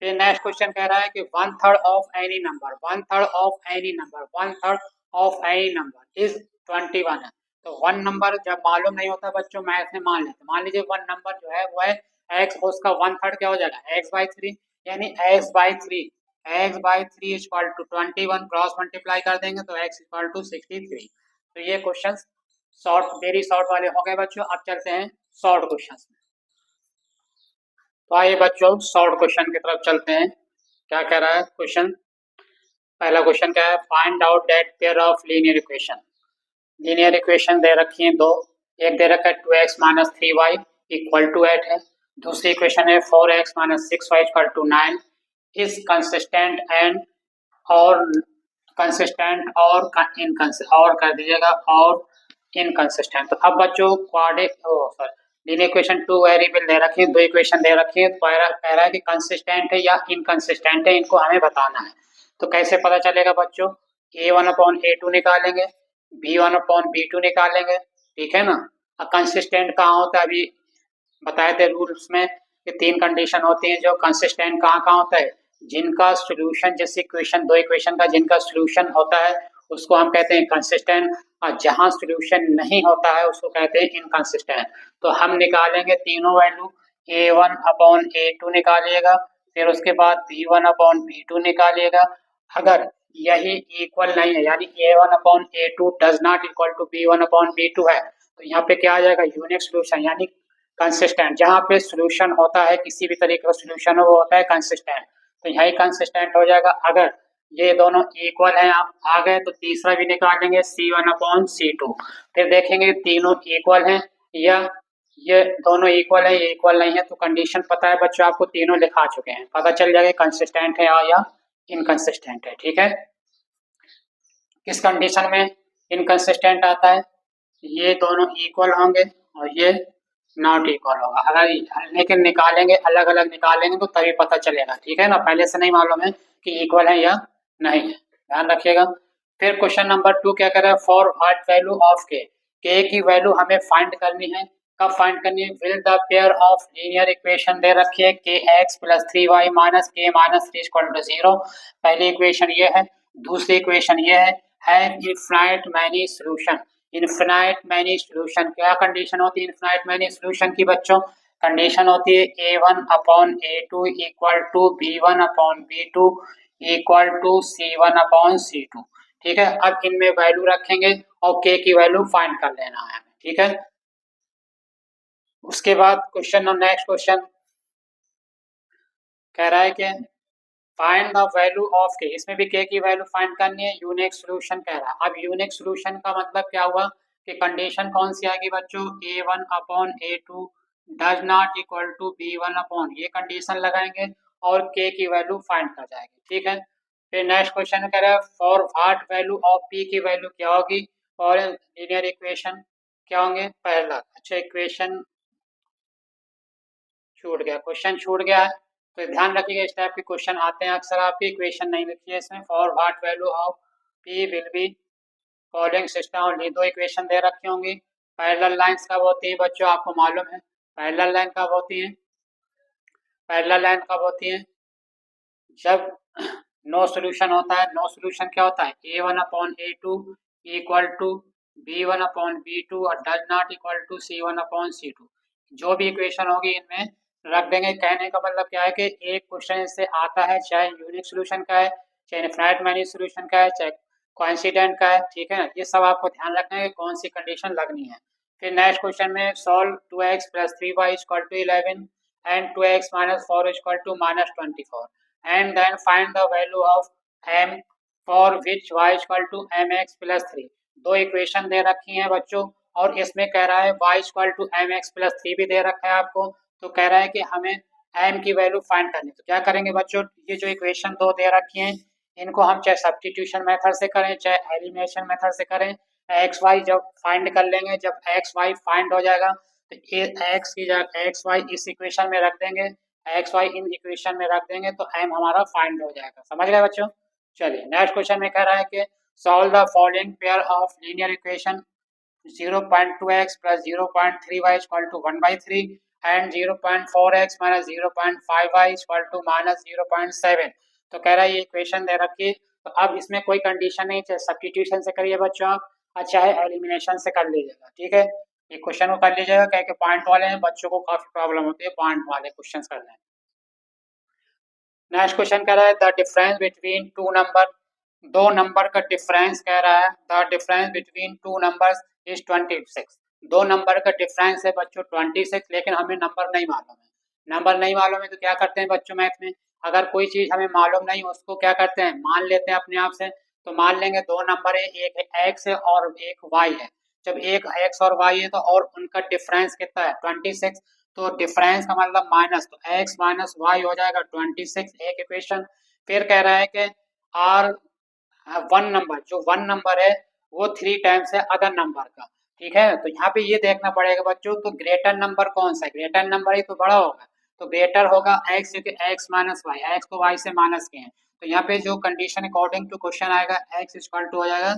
[SPEAKER 1] फिर नेक्स्ट क्वेश्चन कह रहा है कि 1/3 of any number, 1/3 of any number, 1/3 of any number is 21 है। तो वन नंबर जब मालूम नहीं होता बच्चों मैथ में मान लेते, मान लीजिए वन नंबर जो है वो है एक्स, उसका 1/3 क्या हो जाएगा एक्स बाई 3, यानी x by 3, x by 3 equal to 21, cross multiply कर देंगे तो एक्स इक्वल टू 63। तो ये क्वेश्चन शॉर्ट, वेरी शॉर्ट वाले हो गए बच्चों। अब चलते हैं शॉर्ट क्वेश्चन में। तो आइए बच्चों शॉर्ट क्वेश्चन की तरफ चलते हैं। क्या कह रहा है क्वेश्चन, पहला क्वेश्चन क्या है, find out that pair of linear equation. Linear equation दे रखी है दो, एक दे रखा है 2x minus 3y equal to 8 है, दूसरी इक्वेशन है 4x minus 6y equal to 9 is consistent and और कंसिस्टेंट और और कर दीजिएगा और इनकंसिस्टेंट। तो अब बच्चों sorry linear equation two variable दे रखी है, दो इक्वेशन दे रखी है, तो कह रहा है कि कंसिस्टेंट है या इनकंसिस्टेंट है, इनको हमें बताना है। तो कैसे पता चलेगा बच्चों, a1/a2 निकालेंगे, b1/b2 निकालेंगे। ठीक है ना, अब कंसिस्टेंट कहाँ होता है, अभी बताए थे रूल्स में कि तीन कंडीशन होती हैं जो कंसिस्टेंट कहाँ कहाँ होता है, जिनका सोल्यूशन, जैसे इक्वेशन दो इक्वेशन का जिनका सोल्यूशन होता है उसको हम कहते हैं कंसिस्टेंट, और जहां सोल्यूशन नहीं होता है उसको कहते हैं इनकंसिस्टेंट। तो हम निकालेंगे तीनों वैल्यू, a1/a2 निकालिएगा, फिर उसके बाद b1/b2 निकालिएगा। अगर यही इक्वल नहीं है, यानी a1/a2 does not equal to b1/b2 है, तो यहाँ पे क्या आ जाएगा यूनिक सोल्यूशन, यानी कंसिस्टेंट। जहाँ पे सोल्यूशन होता है किसी भी तरीके का सोल्यूशन हो वो होता है कंसिस्टेंट, तो यही कंसिस्टेंट हो जाएगा। अगर ये दोनों इक्वल हैं आप आ गए तो तीसरा भी निकालेंगे C1/C2, फिर देखेंगे तीनों इक्वल हैं या ये दोनों इक्वल है, ये इक्वल नहीं है, तो कंडीशन पता है बच्चों आपको, तीनों लिखा चुके हैं, पता चल जाएगा कंसिस्टेंट है या इनकंसिस्टेंट है। ठीक है, किस कंडीशन में इनकंसिस्टेंट आता है, ये दोनों इक्वल होंगे और ये नॉट इक्वल होगा। अगर लेकिन निकालेंगे अलग अलग निकालेंगे तो तभी पता चलेगा। ठीक है ना, पहले से नहीं मालूम है कि इक्वल है या नहीं है, ध्यान रखिएगा। फिर क्वेश्चन नंबर 2 क्या कर रहा है, फॉर व्हाट वैल्यू ऑफ के की वैल्यू हमें फाइंड करनी है। कब फाइंड करनी है, will the pair of linear equation दे रखी है k x plus 3y minus k minus 3 equal to 0। पहली इक्वेशन ये है, दूसरी इक्वेशन ये है infinite many solution. Infinite many solution क्या कंडीशन होती है इनफाइनाइट मैनी सॉल्यूशन की बच्चों, कंडीशन होती है a1/a2 equal to b1/b2 equal to c1/c2। ठीक है, अब इनमें वैल्यू रखेंगे और k की वैल्यू फाइंड कर लेना है। ठीक है, उसके बाद क्वेश्चन नेक्स्ट क्वेश्चन कह रहा है कि फाइंड द वैल्यू ऑफ के, इसमें भी के की वैल्यू फाइंड करनी है, यूनिक सॉल्यूशन कह रहा है। अब यूनिक सॉल्यूशन का मतलब क्या हुआ कि कंडीशन कौन सी आएगी बच्चों, a1/a2 does not equal to b1/, ये कंडीशन लगाएंगे और के की वैल्यू फाइंड कर जाएगी। ठीक है, फिर नेक्स्ट क्वेश्चन कह रहा है for what value of p की वैल्यू क्या होगी, और लीनियर इक्वेशन क्या होंगे, पहला अच्छा इक्वेशन छूट गया, क्वेश्चन छूट गया है, तो ध्यान रखिएगा इस टाइप के क्वेश्चन आते हैं अक्सर, आपकी इक्वेशन नहीं लिखी है इसमें। For what value of P will be following system, और ये दो इक्वेशन दे रखी होंगी। पैरेलल लाइंस कब होती है बच्चों, आपको मालूम है पैरेलल लाइन कब होती है, पैरेलल लाइन कब होती है, जब नो सोल्यूशन होता है। नो सोल्यूशन क्या होता है, A1/A2 इक्वल टू B1/B2 और does not equal to C1/C2। जो भी इक्वेशन होगी इनमें रख देंगे। कहने का मतलब क्या है कि एक क्वेश्चन से आता है, चाहे यूनिक सोल्यूशन का है, चाहे इनफाइनाइट मैनी सोल्यूशन का है, चाहे कोइंसिडेंट का है, ठीक है ना। ये सब आपको ध्यान रखना है कि कौन सी कंडीशन लगनी है। फिर नेक्स्ट क्वेश्चन में solve 2x + 3y = 11 and 2x - 4 = -24 and then find the value of m for which y = mx + 3। दो इक्वेशन दे रखी हैं बच्चों, और इसमें कह रहा है y = mx + 3 भी दे रखा है आपको। तो कह रहा है कि हमें m की वैल्यू फाइंड करनी। तो क्या करेंगे बच्चों, ये जो इक्वेशन दो दे रखी हैं इनको हम चाहे सब्स्टिट्यूशन मेथड से करें, चाहे एलिमिनेशन मेथड से करें, एक्स वाई जब फाइंड कर लेंगे, जब एक्स वाई फाइंड हो जाएगा तो एक्स की जगह एक्स वाई इस इक्वेशन में रख देंगे, एक्स वाई इन इक्वेशन में रख देंगे तो एम हमारा फाइंड हो जाएगा। समझ गए बच्चों। चलिए नेक्स्ट क्वेश्चन में कह रहा है कि solve the following pair of linear equation 0.2x + 0.3y = 1/3 and 0.4x - 0.5y = -0.7। तो कह रहा है ये इक्वेशन दे रखी। तो अब इसमें कोई कंडीशन नहीं, चाहे सब्स्टिट्यूशन से करिए बच्चों आप, और चाहे एलिमिनेशन से कर लीजिएगा, ठीक है। ये क्वेश्चन को कर लीजिएगा, क्या कि पॉइंट वाले हैं, बच्चों को काफी प्रॉब्लम होती है पॉइंट वाले क्वेश्चन करने में। नेक्स्ट क्वेश्चन कह रहा है the difference between two number, दो नंबर का डिफरेंस कह रहा है। The difference between two numbers is 26। दो नंबर का डिफरेंस है बच्चों 26, लेकिन हमें नंबर नहीं मालूम है। नंबर नहीं मालूम है तो क्या करते हैं बच्चों मैथ में, अगर कोई चीज हमें मालूम नहीं उसको क्या करते हैं, मान लेते हैं अपने आप से। तो मान लेंगे दो नंबर है, एक एक्स है और एक वाई है। जब एक एक्स और वाई है तो और उनका डिफरेंस कितना है 26। तो डिफरेंस का मतलब माइनस, तो x - y हो जाएगा 26, एक इक्वेशन। फिर कह रहा है कि आर वन नंबर, जो वन नंबर है वो 3 टाइम्स है अदर नंबर का, ठीक है। तो यहाँ पे ये देखना पड़ेगा बच्चों, तो ग्रेटर नंबर कौन सा है, ग्रेटर नंबर ही तो बड़ा होगा। तो ग्रेटर होगा x, क्योंकि x - y, x को y से माइनस किए हैं। तो यहाँ पे जो कंडीशन अकॉर्डिंग टू क्वेश्चन आएगा x = हो जाएगा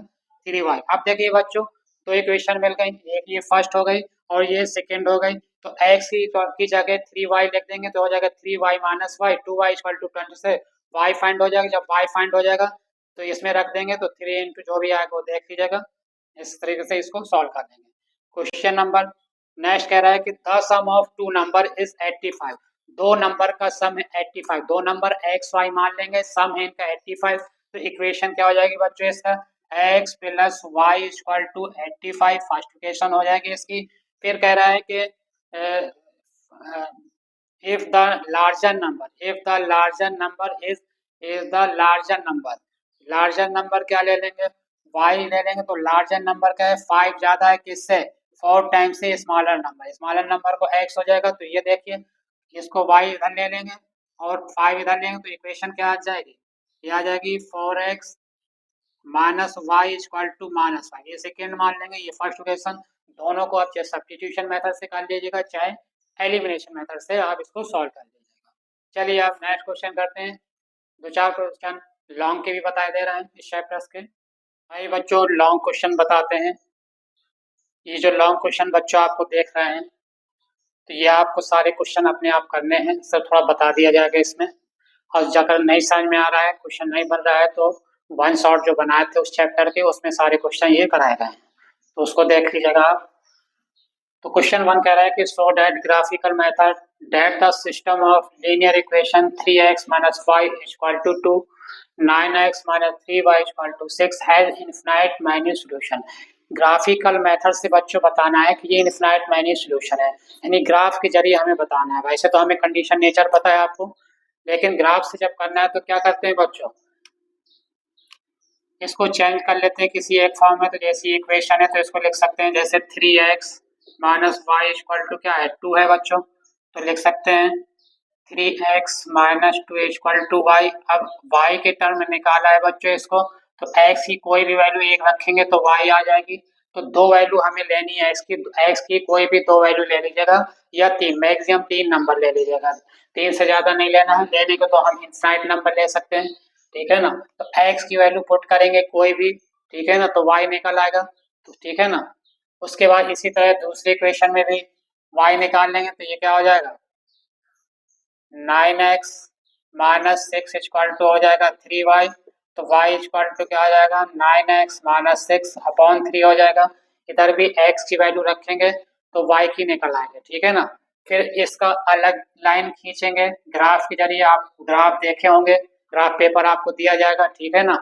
[SPEAKER 1] 3y। अब देखिए बच्चों, तो इक्वेशन मिल गई, एक ये फर्स्ट हो गई और ये सेकेंड हो गई। तो x की जगह 3y लिख देंगे तो हो जाएगा 3y - y, 2y = 26। y find हो जाएगा, जब y फाइंड हो जाएगा तो इसमें रख देंगे, तो 3 इंटू जो भी आएगा वो देख लीजिएगा। इस तरीके से इसको सॉल्व कर देंगे। क्वेश्चन नंबर नेक्स्ट कह रहा है कि the sum of two number is 85। दो नंबर का सम है 85, दो नंबर एक्स वाई मान लेंगे, सम है इनका 85। तो इक्वेशन क्या हो जाएगी बच्चों इसका, x + y = 85 फर्स्ट इक्वेशन हो जाएगी इसकी। फिर कह रहा है कि if the larger number, if the larger number is the larger number, larger number क्या ले लेंगे, y ले लेंगे। तो larger number क्या है, 5 ज्यादा है किससे, 4 टाइम्स से स्मॉलर नंबर, स्मॉलर नंबर को x हो जाएगा। तो ये देखिए इसको y इधर ले लेंगे और 5 इधर लेंगे, तो इक्वेशन क्या आ जाएगी, ये आ जाएगी 4x - y = -5। ये सेकेंड मान लेंगे, ये फर्स्ट इक्वेशन। दोनों को आप चाहे सब्स्टिट्यूशन मेथड से कर लीजिएगा, चाहे एलिमिनेशन मेथड से आप इसको सॉल्व कर लीजिएगा। चलिए आप नेक्स्ट क्वेश्चन करते हैं। दो चार क्वेश्चन लॉन्ग के भी बताए दे रहे हैं इस चैप्टर्स के। भाई बच्चों लॉन्ग क्वेश्चन बताते हैं। ये जो लॉन्ग क्वेश्चन बच्चों आपको देख रहे हैं, तो ये आपको सारे क्वेश्चन अपने आप करने हैं, सब थोड़ा बता दिया जाएगा इसमें। और अगर नहीं समझ में आ रहा है, क्वेश्चन नहीं बन रहा है, तो वन शॉट जो बनाए थे उस चैप्टर के, उसमें सारे क्वेश्चन ये कराए गए हैं, तो उसको देख लीजिएगा आप। तो क्वेश्चन 1 कह रहा है कि show that graphical method that the system of linear equation 3x - 5 = 2, 9x - 3y = 6 has infinite many solution. Graphical method से बच्चों बताना है कि ये इनफिनाइट मैनी सॉल्यूशन है, यानी ग्राफ के जरिए हमें बताना है। वैसे तो हमें कंडीशन नेचर पता है आपको, लेकिन ग्राफ से जब करना है तो क्या करते हैं बच्चों, इसको चेंज कर लेते हैं किसी एक फॉर्म में। तो जैसी इक्वेशन है तो इसको लिख सकते हैं जैसे 3x - y = क्या है 2 है बच्चों, तो लिख सकते हैं 3x - 2 = y। अब y के टर्म में निकाला है बच्चों इसको, तो x की कोई भी वैल्यू एक रखेंगे तो y आ जाएगी। तो दो वैल्यू हमें लेनी है x की कोई भी दो वैल्यू ले लीजिएगा, या तीन, मैक्सिमम 3 नंबर ले लीजिएगा। 3 से ज्यादा नहीं लेना है, लेने को तो हम इनफाइनाइट नंबर ले सकते हैं, ठीक है ना। तो x की वैल्यू पुट करेंगे कोई भी, ठीक है ना, तो y निकल आएगा, तो ठीक है ना। उसके बाद इसी तरह दूसरी इक्वेशन में भी y निकाल लेंगे, तो ये क्या हो जाएगा 9x -6 इक्वल टू हो जाएगा 3y, तो y इक्वल टू क्या हो जाएगा 9x माइनस 6 अपॉन 3 हो जाएगा। इधर भी x की वैल्यू रखेंगे तो y की निकल आएंगे, ठीक है ना। फिर इसका अलग लाइन खींचेंगे ग्राफ के जरिए, आप ग्राफ देखे होंगे, ग्राफ पेपर आपको दिया जाएगा, ठीक है ना।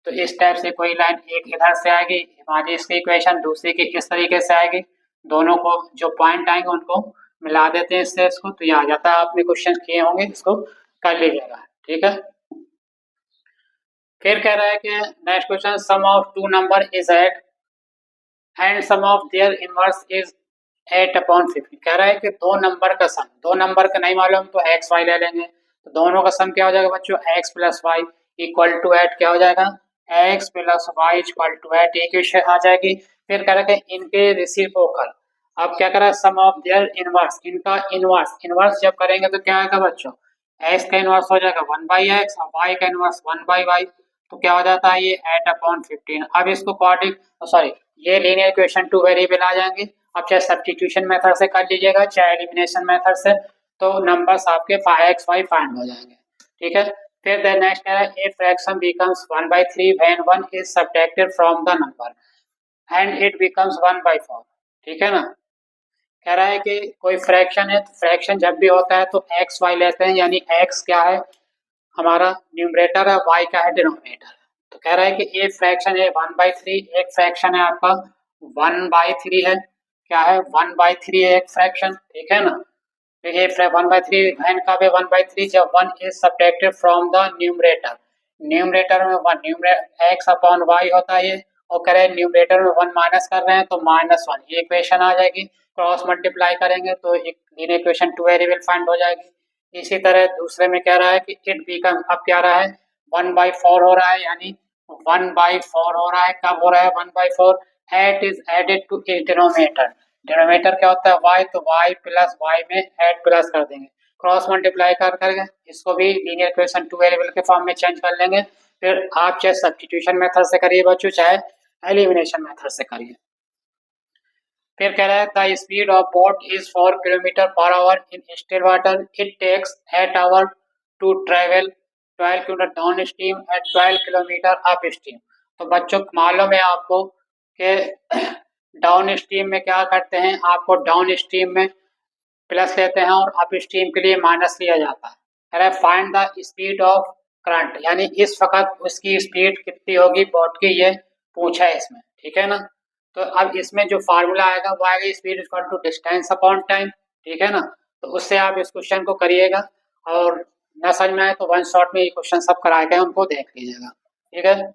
[SPEAKER 1] तो इस टाइप से कोई लाइन एक इधर से आएगी हमारी इसकी इक्वेशन, दूसरी की इस तरीके से आएगी, दोनों को जो पॉइंट आएंगे उनको मिला देते हैं इससे इसको, तो ये आ जाता है। आपने क्वेश्चन किए होंगे, इसको कर लीजिएगा, ठीक है। फिर कह रहा है कि next question, sum of two number is 8 and sum of their inverse is 8/15। कह रहा है कि दो नंबर का सम, दो नंबर का नहीं मालूम तो एक्स वाई ले लेंगे, तो दोनों का सम क्या हो जाएगा बच्चों, x plus y equal to 8 क्या हो जाएगा, x plus y equal to 8 equation आ जाएगी। फिर कह रहा है कि इनके रेसिप्रोकल, अब क्या करा, सम ऑफ देयर इनवर्स, इनका इनवर्स, इनवर्स जब करेंगे तो क्या आएगा बच्चों, एक्स का इनवर्स हो जाएगा 1/x और वाई का इनवर्स 1/y, तो क्या हो जाता है ये 8/15। अब इसको क्वाड्रिक सॉरी ये लीनियर इक्वेशन टू वेरिएबल आ जाएंगे। अब चाहे सब्स्टिट्यूशन मेथड से कर लीजिएगा चाहे एलिमिनेशन मेथड से, तो नंबर्स आपके 5xy फाइंड हो जाएंगे, ठीक है। फिर द नेक्स्ट है, a fraction becomes 1/3 when 1 is subtracted from the number and it becomes 1/4, ठीक है ना। कह रहा है कि कोई फ्रैक्शन है, तो फ्रैक्शन जब भी होता है तो एक्स वाई लेते हैं, यानी एक्स क्या है हमारा न्यूमरेटर है, वाई क्या है डिनोमिनेटर। तो कह रहा है कि ये फ्रैक्शन है 1/3, एक फ्रैक्शन है आपका 1/3 है, क्या है 1/3 है एक फ्रैक्शन, ठीक है ना। तो ये 1/3 वैन का भी 1/3 जब 1 is subtracted from the numerator, numerator में 1 न्यूमरेटर एक्स अपॉन वाई होता है ये, और कह रहे हैं न्यूमरेटर में 1 माइनस कर रहे हैं तो -1, ये इक्वेशन आ जाएगी। क्रॉस मल्टीप्लाई करेंगे तो एक linear equation two variable find हो जाएगी। इसी तरह दूसरे में कह रहा है कि इट बिकम, अब क्या रहा है 1/4 हो रहा है, यानी 1/4 हो रहा है, कब हो रहा है 1/4, एट इज एडेड टू इस डिनोमिनेटर, डिनोमिनेटर क्या होता है y, तो y प्लस वाई में एड प्लस कर देंगे, क्रॉस मल्टीप्लाई कर करके इसको भी लीनियर इक्वेशन टू वेरिएबल के फॉर्म में चेंज कर लेंगे। फिर आप चाहे सब्स्टिट्यूशन मेथड से करिए बच्चों, चाहे एलिमिनेशन मेथड से करिए। फिर कह रहा है the speed of boat is 4 km/h in still water, it takes 8 hour to travel 12 kilometre downstream at 12 kilometre upstream. तो बच्चों मालूम है आपको कि डाउन स्ट्रीम में क्या करते हैं, आपको डाउन स्ट्रीम में प्लस लेते हैं और अप स्ट्रीम के लिए माइनस लिया जाता है। कह रहा है find the speed of current, यानी इस वक्त उसकी स्पीड कितनी होगी बोट की, ये पूछा है इसमें, ठीक है ना। तो अब इसमें जो फार्मूला आएगा वो आएगा speed equal to distance upon time, ठीक है ना। तो उससे आप इस क्वेश्चन को करिएगा, और न समझ में आए तो वन शॉट में ये क्वेश्चन सब कराए गए उनको देख लीजिएगा, ठीक है।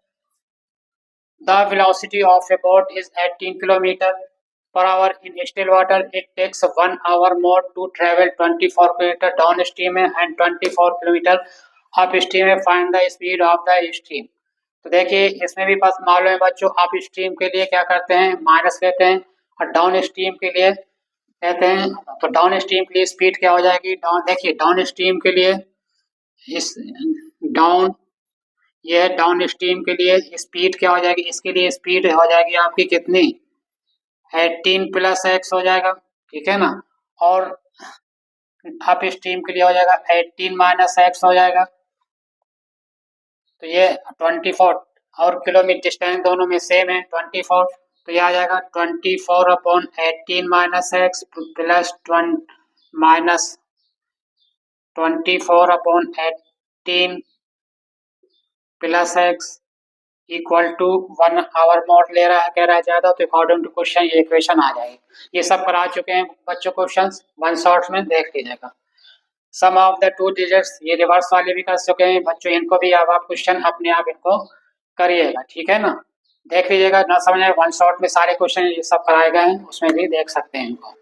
[SPEAKER 1] The velocity of A boat is 18 km/h in still water. It takes 1 hour more to travel 24 km downstream and 24 km upstream. Find the speed of the stream. तो देखिए इसमें भी बस मालूम है बच्चों, अप स्ट्रीम के लिए क्या करते हैं माइनस लेते हैं, और डाउन स्ट्रीम के लिए कहते हैं, तो डाउन स्ट्रीम के लिए स्पीड क्या हो जाएगी, डाउन देखिए डाउन स्ट्रीम के लिए इस डाउन, ये डाउन स्ट्रीम के लिए स्पीड क्या हो जाएगी, इसके लिए स्पीड हो जाएगी आपकी कितनी 18 + x हो जाएगा, ठीक है ना। और अप स्ट्रीम के लिए हो जाएगा 18 - x हो जाएगा, तो ये 24, और किलोमीटर डिस्टेंस दोनों में सेम है 24, तो ये आ जाएगा 24/18 - x plus 24/18 + x equal to 1 hour more ले रहा है, कह रहा है ज्यादा, तो अकॉर्डिंग टू क्वेश्चन ये इक्वेशन आ जाएगी। ये सब करा चुके हैं बच्चों क्वेश्चन, वन शॉट में देख लीजिएगा। सम ऑफ द टू डिजिट्स, ये रिवर्स वाले भी कर चुके हैं बच्चों, इनको भी अब आप क्वेश्चन अपने आप इनको करिएगा, ठीक है ना। देख लीजिएगा, ना समझ आए वन शॉट में सारे क्वेश्चन ये सब कराए गए हैं, उसमें भी देख सकते हैं इनको।